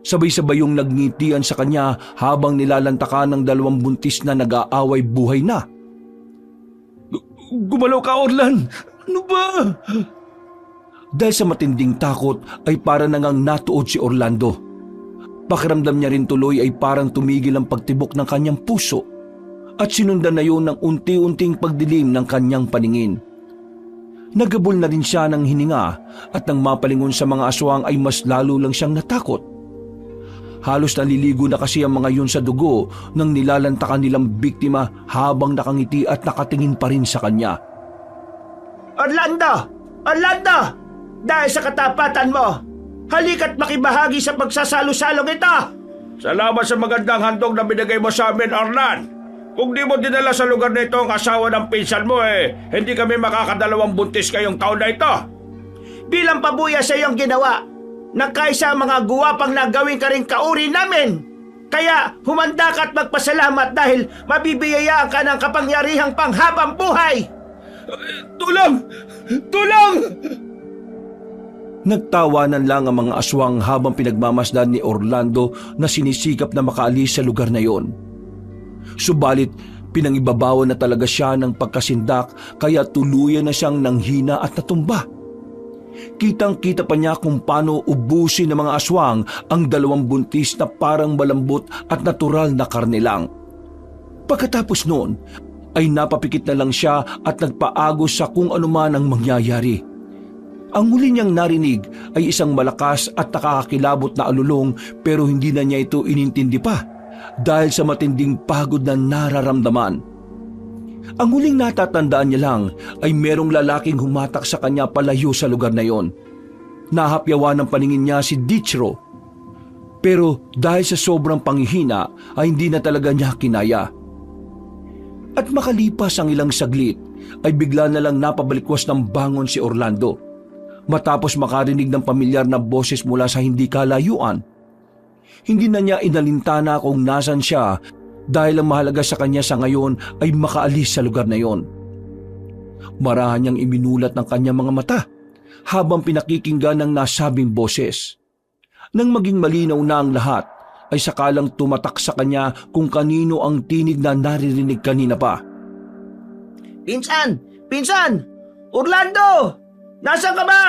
Sabay-sabay yung nagngitian sa kanya habang nilalantakan ng 2 buntis na nag-aaway buhay na. Gumalaw ka, Orlan! Ano ba? Dahil sa matinding takot ay para nangang natuod si Orlando. Pakiramdam niya rin tuloy ay parang tumigil ang pagtibok ng kanyang puso at sinundan na yun ng unti-unting pagdilim ng kanyang paningin. Nagabol na rin siya ng hininga at nang mapalingon sa mga aswang ay mas lalo lang siyang natakot. Halos naliligo na kasi ang mga yun sa dugo nang nilalantakan nilang biktima habang nakangiti at nakatingin pa rin sa kanya. Orlando! Orlando! Dahil sa katapatan mo, halika't makibahagi sa pagsasalo-salong ito! Salamat sa magandang handog na binigay mo sa amin, Orlan. Kung di mo dinala sa lugar na ito ang asawa ng pinsan mo hindi kami makakadalawang buntis ngayong taon na ito. Bilang pabuya sa iyong ginawa, nagkaisa ang mga guwapang na gawin ka rin kauri namin. Kaya humanda ka at magpasalamat dahil mabibiyayaan ka ng kapangyarihang panghabang buhay. Tulong! Tulong! Nagtawanan lang ang mga aswang habang pinagmamasdan ni Orlando na sinisikap na makaalis sa lugar na yon. Subalit pinangibabawan na talaga siya ng pagkasindak kaya tuluyan na siyang nanghina at natumba. Kitang-kita pa niya kung paano ubusin ng mga aswang ang dalawang buntis na parang malambot at natural na karne lang. Pagkatapos noon ay napapikit na lang siya at nagpaagos sa kung anuman ang mangyayari. Ang huli niyang narinig ay isang malakas at nakakakilabot na alulong pero hindi na niya ito inintindi pa dahil sa matinding pagod na nararamdaman. Ang huling natatandaan niya lang ay merong lalaking humatak sa kanya palayo sa lugar na yon. Nahapyawan ng paningin niya si Dichro. Pero dahil sa sobrang panghihina ay hindi na talaga niya kinaya. At makalipas ang ilang saglit ay bigla na lang napabalikwas ng bangon si Orlando. Matapos makarinig ng pamilyar na boses mula sa hindi kalayuan. Hindi na niya inalintana kung nasan siya dahil ang mahalaga sa kanya sa ngayon ay makaalis sa lugar na yon. Marahan niyang iminulat ng kanyang mga mata habang pinakikinggan ng nasabing boses. Nang maging malinaw na ang lahat, ay sakalang tumatak sa kanya kung kanino ang tinig na naririnig kanina pa. Pinsan! Pinsan! Orlando! Nasaan ka ba?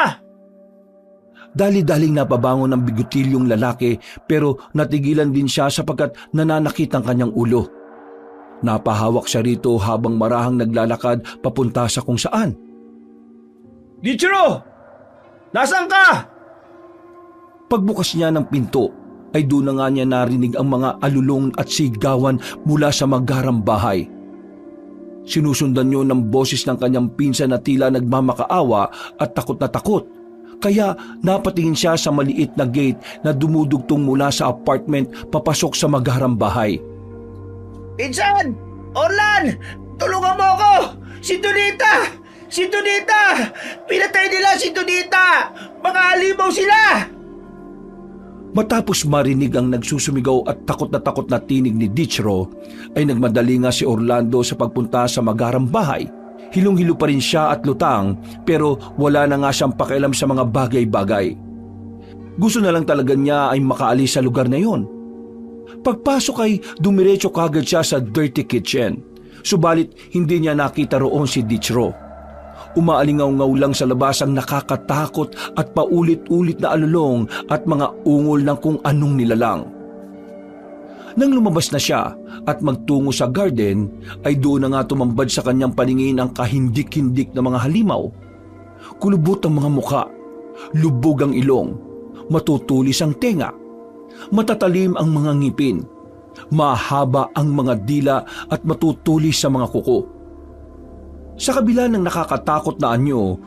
Dali-daling napabangon ng bigutilyong lalaki pero natigilan din siya sapagkat nananakit ang kanyang ulo. Napahawak siya rito habang marahang naglalakad papunta sa kung saan. Dichiro! Nasaan ka? Pagbukas niya ng pinto ay doon na nga niya narinig ang mga alulong at sigawan mula sa magarang bahay. Sinusundan niyo ng boses ng kanyang pinsan na tila nagmamakaawa at takot na takot. Kaya napatingin siya sa maliit na gate na dumudugtong mula sa apartment papasok sa magarang bahay. Pinsan! Orlan! Tulungan mo ako! Si Donita! Si Donita! Pinatay nila si Donita! Mga alimaw sila! Matapos marinig ang nagsusumigaw at takot na tinig ni Dichro, ay nagmadali nga si Orlando sa pagpunta sa magarang bahay. Hilong-hilo pa rin siya at lutang pero wala na nga siyang pakialam sa mga bagay-bagay. Gusto na lang talaga niya ay makaalis sa lugar na yon. Pagpasok ay dumiretso kagad siya sa dirty kitchen. Subalit hindi niya nakita roon si Dichro. Umaalingaw-ngaw lang sa labas ang nakakatakot at paulit-ulit na alulong at mga ungol ng kung anong nilalang. Nang lumabas na siya at magtungo sa garden, ay doon na nga tumambad sa kanyang paningin ang kahindik-hindik na mga halimaw. Kulubot ang mga muka, lubog ang ilong, matutulis ang tenga, matatalim ang mga ngipin, mahaba ang mga dila at matutulis sa mga kuko. Sa kabila ng nakakatakot na anyo,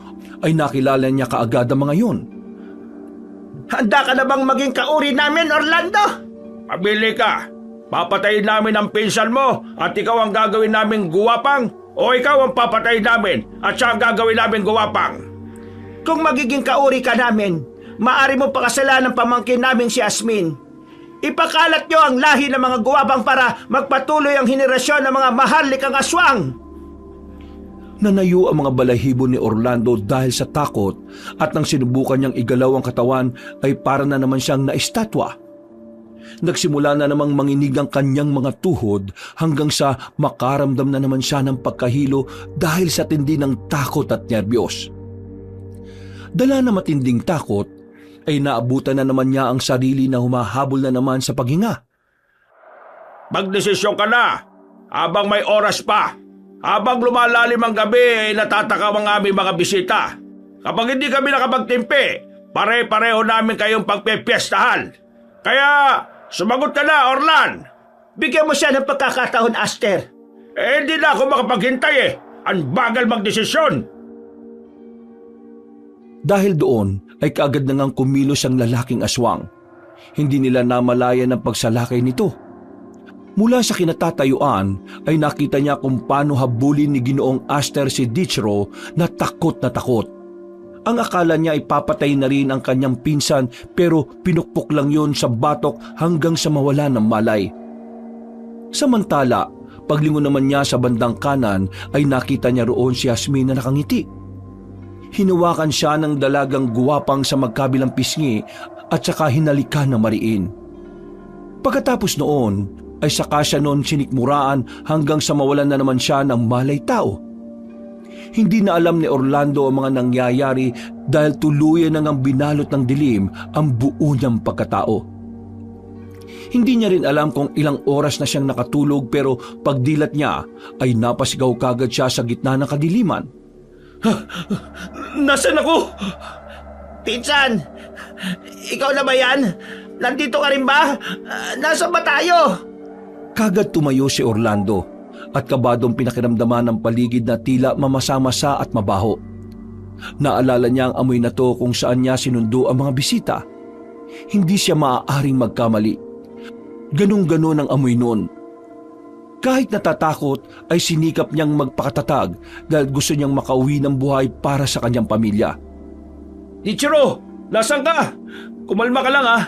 ay nakilala niya kaagad ang mga yon. Handa ka na bang maging kauri namin, Orlando? Pabili ka! Papatayin namin ang pinsan mo at ikaw ang gagawin naming guwapang o ikaw ang papatayin namin at siya ang gagawin naming guwapang? Kung magiging kauri ka namin, maaari mo pakasalan ng pamangkin namin si Asmin. Ipakalat nyo ang lahi ng mga guwapang para magpatuloy ang henerasyon ng mga maharlikang aswang. Nanayo ang mga balahibo ni Orlando dahil sa takot at nang sinubukan niyang igalaw ang katawan ay para na naman siyang naistatwa. Nagsimula na namang manginig ang kanyang mga tuhod hanggang sa makaramdam na naman siya ng pagkahilo dahil sa tindi ng takot at nerbiyos. Dala na matinding takot ay naabutan na naman niya ang sarili na humahabol na naman sa paghinga. Magdesisyon ka na habang may oras pa. Habang lumalalim ang gabi ay natatakaw ang aming mga bisita. Kapag hindi kami nakapagtimpi, pare-pareho namin kayong pagpepiestahan. Kaya sumagot ka na, Orlan! Bigyan mo siya ng pagkakataon, Aster. Hindi na ako makapaghintay eh. Ang bagal magdesisyon. Dahil doon ay kaagad na ngang kumilos ang lalaking aswang. Hindi nila namalayan ang pagsalakay nito. Mula sa kinatatayuan ay nakita niya kung paano habulin ni Ginoong Aster si Dichro na takot na takot. Ang akala niya ay papatay na rin ang kanyang pinsan pero pinukpok lang yon sa batok hanggang sa mawala ng malay. Samantala, paglingon naman niya sa bandang kanan ay nakita niya roon si Asmin na nakangiti. Hinawakan siya ng dalagang guwapang sa magkabilang pisngi at saka hinalikan ng mariin. Pagkatapos noon ay saka siya noon sinikmuraan hanggang sa mawalan na naman siya ng malay tao. Hindi na alam ni Orlando ang mga nangyayari dahil tuluyan nang binalot ng dilim ang buo niyang pagkatao. Hindi niya rin alam kung ilang oras na siyang nakatulog pero pagdilat niya ay napasigaw kagad siya sa gitna ng kadiliman. Nasaan ako? Pinsan! Ikaw na ba yan? Nandito ka rin ba? Nasaan ba tayo? Kagad tumayo si Orlando at kabadong pinakiramdaman ng paligid na tila mamasa-masa at mabaho. Naalala niya ang amoy na to kung saan niya sinundo ang mga bisita. Hindi siya maaaring magkamali. Ganun-ganon ang amoy noon. Kahit natatakot ay sinikap niyang magpakatatag dahil gusto niyang makauwi ng buhay para sa kanyang pamilya. Ichiro, nasaan ka? Kumalma ka lang ha.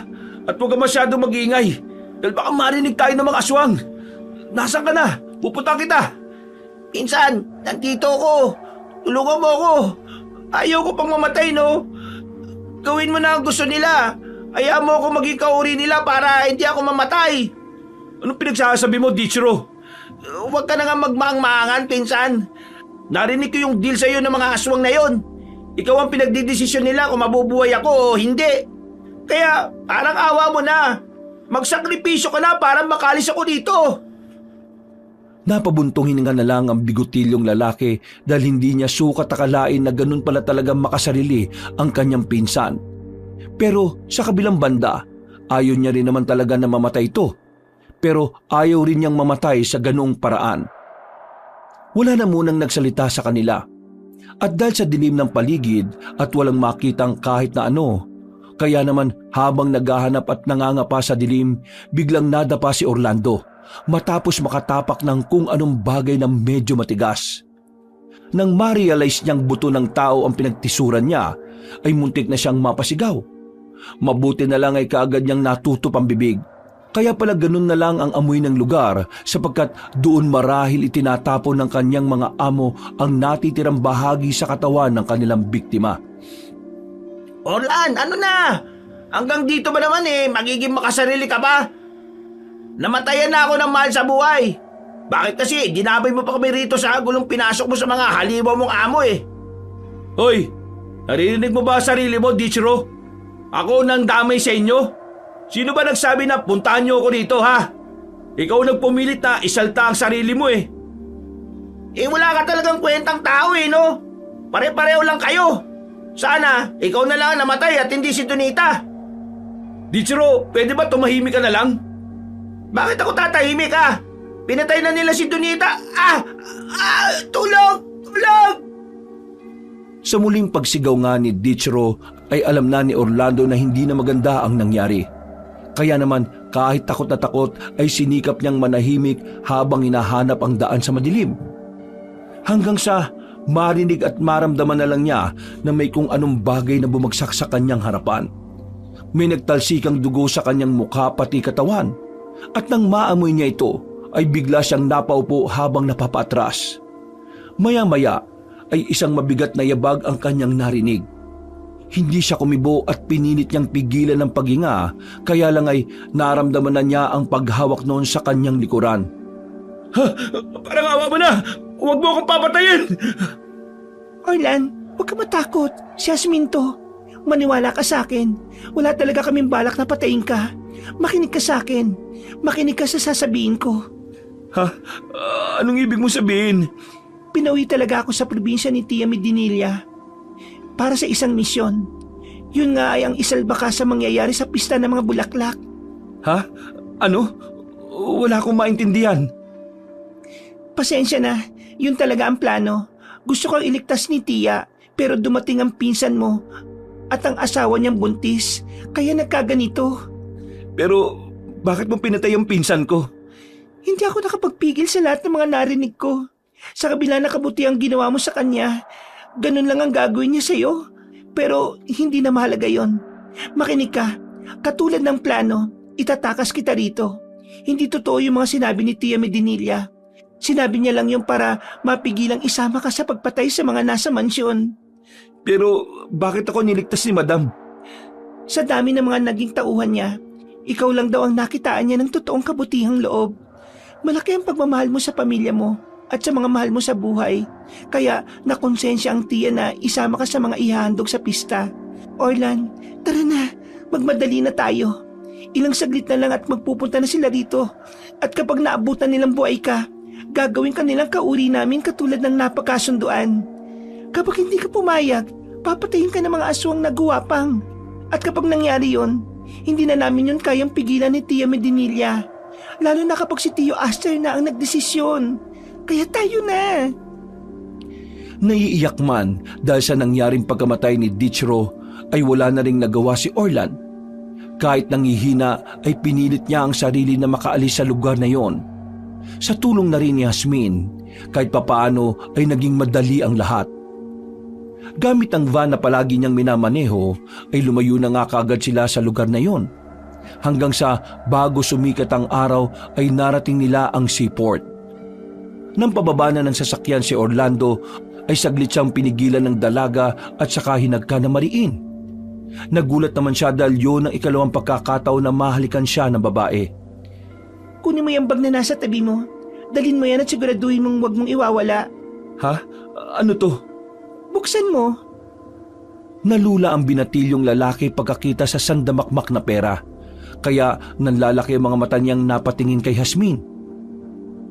At huwag ka masyadong mag-iingay. Dahil baka marinig tayo ng mga aswang. Nasaan ka na? Pupunta kita. Pinsan, nandito ako. Tulungan mo ako. Ayaw ko pang mamatay, no? Gawin mo na ang gusto nila. Hayaan mo ako maging kauri nila para hindi ako mamatay. Anong pinagsasabi mo, Dichiro? Huwag ka na nga magmaang-maangan, pinsan. Narinig ko yung deal sa'yo ng mga aswang na yon. Ikaw ang pinagdidesisyon nila kung mabubuhay ako o hindi. Kaya parang awa mo na. Magsakripisyo ka na para makalis ako dito. Napabuntong hininga na lang ang bigotilyong lalaki dahil hindi niya sukat akalain na ganun pala talagang makasarili ang kanyang pinsan. Pero sa kabilang banda, ayaw niya rin naman talaga na mamatay ito. Pero ayaw rin niyang mamatay sa ganung paraan. Wala na munang nagsalita sa kanila. At dahil sa dilim ng paligid at walang makitang kahit na ano, kaya naman habang naghahanap at nangangapa sa dilim, biglang nadapa si Orlando matapos makatapak ng kung anong bagay na medyo matigas. Nang ma-realize niyang buto ng tao ang pinagtisuran niya, ay muntik na siyang mapasigaw. Mabuti na lang ay kaagad niyang natutup ang bibig. Kaya pala ganun na lang ang amoy ng lugar sapagkat doon marahil itinatapon ng kanyang mga amo ang natitirang bahagi sa katawan ng kanilang biktima. Orlan, ano na? Hanggang dito ba naman magiging makasarili ka ba? Namatayan na ako ng mahal sa buhay. Bakit kasi dinabay mo pa kami rito sa gulong pinasok mo sa mga halimaw mong amo Hoy, narinig mo ba sarili mo, Dichiro? Ako nang damay sa inyo? Sino ba nagsabi na puntahan niyo ako dito, ha? Ikaw nagpumilit na isalta ang sarili mo Wala ka talagang kwentang tao no? Pare-pareho lang kayo. Sana, ikaw na lang namatay at hindi si Donita. Dichiro, pwede ba tumahimik ka na lang? Bakit ako tatahimik Pinatay na nila si Donita. Tulog! Tulog! Sa muling pagsigaw nga ni Dichiro ay alam na ni Orlando na hindi na maganda ang nangyari. Kaya naman kahit takot na takot ay sinikap niyang manahimik habang hinahanap ang daan sa madilim. Hanggang sa marinig at maramdaman na lang niya na may kung anong bagay na bumagsak sa kanyang harapan. May nagtalsikang dugo sa kanyang mukha pati katawan. At nang maamoy niya ito ay bigla siyang napaupo habang napapaatras. Maya-maya ay isang mabigat na yabag ang kanyang narinig. Hindi siya kumibo at pinilit niyang pigilan ng paghinga, kaya lang ay naramdaman na niya ang paghawak noon sa kanyang likuran. Parang awa mo na! Huwag mo akong papatayin! Orlan, huwag ka matakot. Si Jasmine to. Maniwala ka sa akin. Wala talaga kaming balak na patayin ka. Makinig ka sa akin. Makinig ka sa sasabihin ko. Anong ibig mo sabihin? Pinauwi talaga ako sa probinsya ni Tia Medinilla para sa isang misyon. Yun nga ay ang isalba ka sa mangyayari sa pista ng mga bulaklak. Ano? Wala akong maintindihan. Pasensya na, yun talaga ang plano. Gusto kong iligtas ni Tia pero dumating ang pinsan mo at ang asawa niyang buntis kaya nagkaganito. Pero bakit mo pinatay ang pinsan ko? Hindi ako nakapagpigil sa lahat ng mga narinig ko. Sa kabila na kabutiang ginawa mo sa kanya, ganun lang ang gagawin niya sa'yo. Pero hindi na mahalaga yon. Makinig ka. Katulad ng plano, itatakas kita rito. Hindi totoo yung mga sinabi ni Tia Medinilla. Sinabi niya lang yung para mapigilang isama ka sa pagpatay sa mga nasa mansyon. Pero bakit ako niligtas ni Madam? Sa dami ng mga naging tauhan niya, Ikaw lang daw ang nakitaan niya ng totoong kabutihang loob. Malaki ang pagmamahal mo sa pamilya mo at sa mga mahal mo sa buhay. Kaya nakonsensya ang tiya na isama ka sa mga ihahandog sa pista. Orlan, tara na, magmadali na tayo. Ilang saglit na lang at magpupunta na sila rito. At kapag naabutan nilang buhay ka, gagawin ka nilang kauri namin katulad ng napagkasunduan. Kapag hindi ka pumayag, papatayin ka ng mga aswang naguwapang. At kapag nangyari yon, hindi na namin yun kayang pigilan ni Tia Medinilla. Lalo na kapag si Tio Aster na ang nagdesisyon. Kaya tayo na. Naiiyak man dahil sa nangyaring pagkamatay ni Dichro ay wala na ring nagawa si Orlan. Kahit nangihina ay pinilit niya ang sarili na makaalis sa lugar na yon. Sa tulong na rin ni Jasmine, kahit papaano ay naging madali ang lahat. Gamit ang van na palagi niyang minamaneho ay lumayo na nga kaagad sila sa lugar na yon. Hanggang sa bago sumikat ang araw ay narating nila ang seaport. Nang pababa na ng sasakyan si Orlando ay saglit siyang pinigilan ng dalaga at saka hinagka na mariin. Nagulat naman siya dahil yun ang ikalawang pagkakataon na mahalikan siya ng babae. Kunin mo yung bag na nasa tabi mo. Dalhin mo yan at siguraduhin mong huwag mong iwawala. Ha? Ano to? Buksan mo. Nalula ang binatilyong lalaki pagkakita sa sandamakmak na pera. Kaya nanlalaki ang mga mata niyang napatingin kay Jasmine.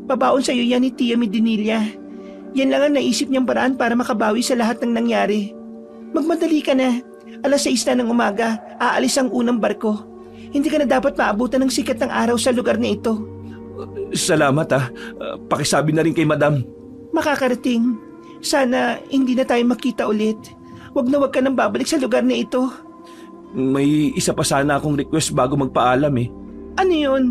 Babaon sa'yo yan ni Tia Medinilla. Yan lang ang naisip niyang paraan para makabawi sa lahat ng nangyari. Magmadali ka na. 6:00 na ng umaga, aalis ang unang barko. Hindi ka na dapat maabutan ng sikat ng araw sa lugar na ito. Salamat pakisabi na rin kay Madam. Makakarating. Sana hindi na tayo makita ulit. Huwag ka nang babalik sa lugar na ito. May isa pa sana akong request bago magpaalam eh. Ano yun?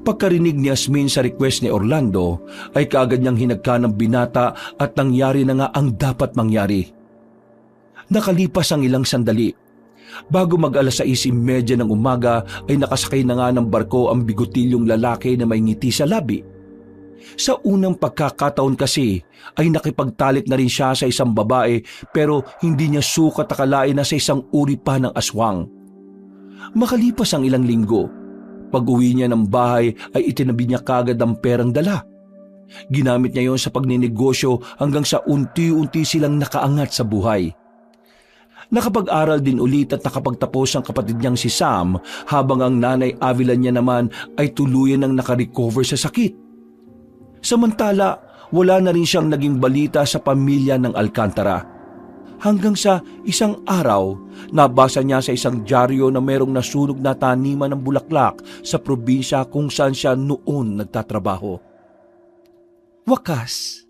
Pagkarinig ni Jasmine sa request ni Orlando ay kaagad niyang hinagka ng binata at nangyari na nga ang dapat mangyari. Nakalipas ang ilang sandali. Bago mag-6:30 ng umaga ay nakasakay na nga ng barko ang bigotilyong lalaki na may ngiti sa labi. Sa unang pagkakataon kasi ay nakipagtalik na rin siya sa isang babae pero hindi niya sukat akalain na sa isang uri pa ng aswang. Makalipas ang ilang linggo, pag-uwi niya ng bahay ay itinabi niya kagad ang perang dala. Ginamit niya yon sa pagninegosyo hanggang sa unti-unti silang nakaangat sa buhay. Nakapag-aral din ulit at nakapagtapos ang kapatid niyang si Sam habang ang nanay Avila niya naman ay tuluyan ng nakarecover sa sakit. Samantala, wala na rin siyang naging balita sa pamilya ng Alcantara. Hanggang sa isang araw, nabasa niya sa isang dyaryo na mayroong nasunog na taniman ng bulaklak sa probinsya kung saan siya noon nagtatrabaho. Wakas,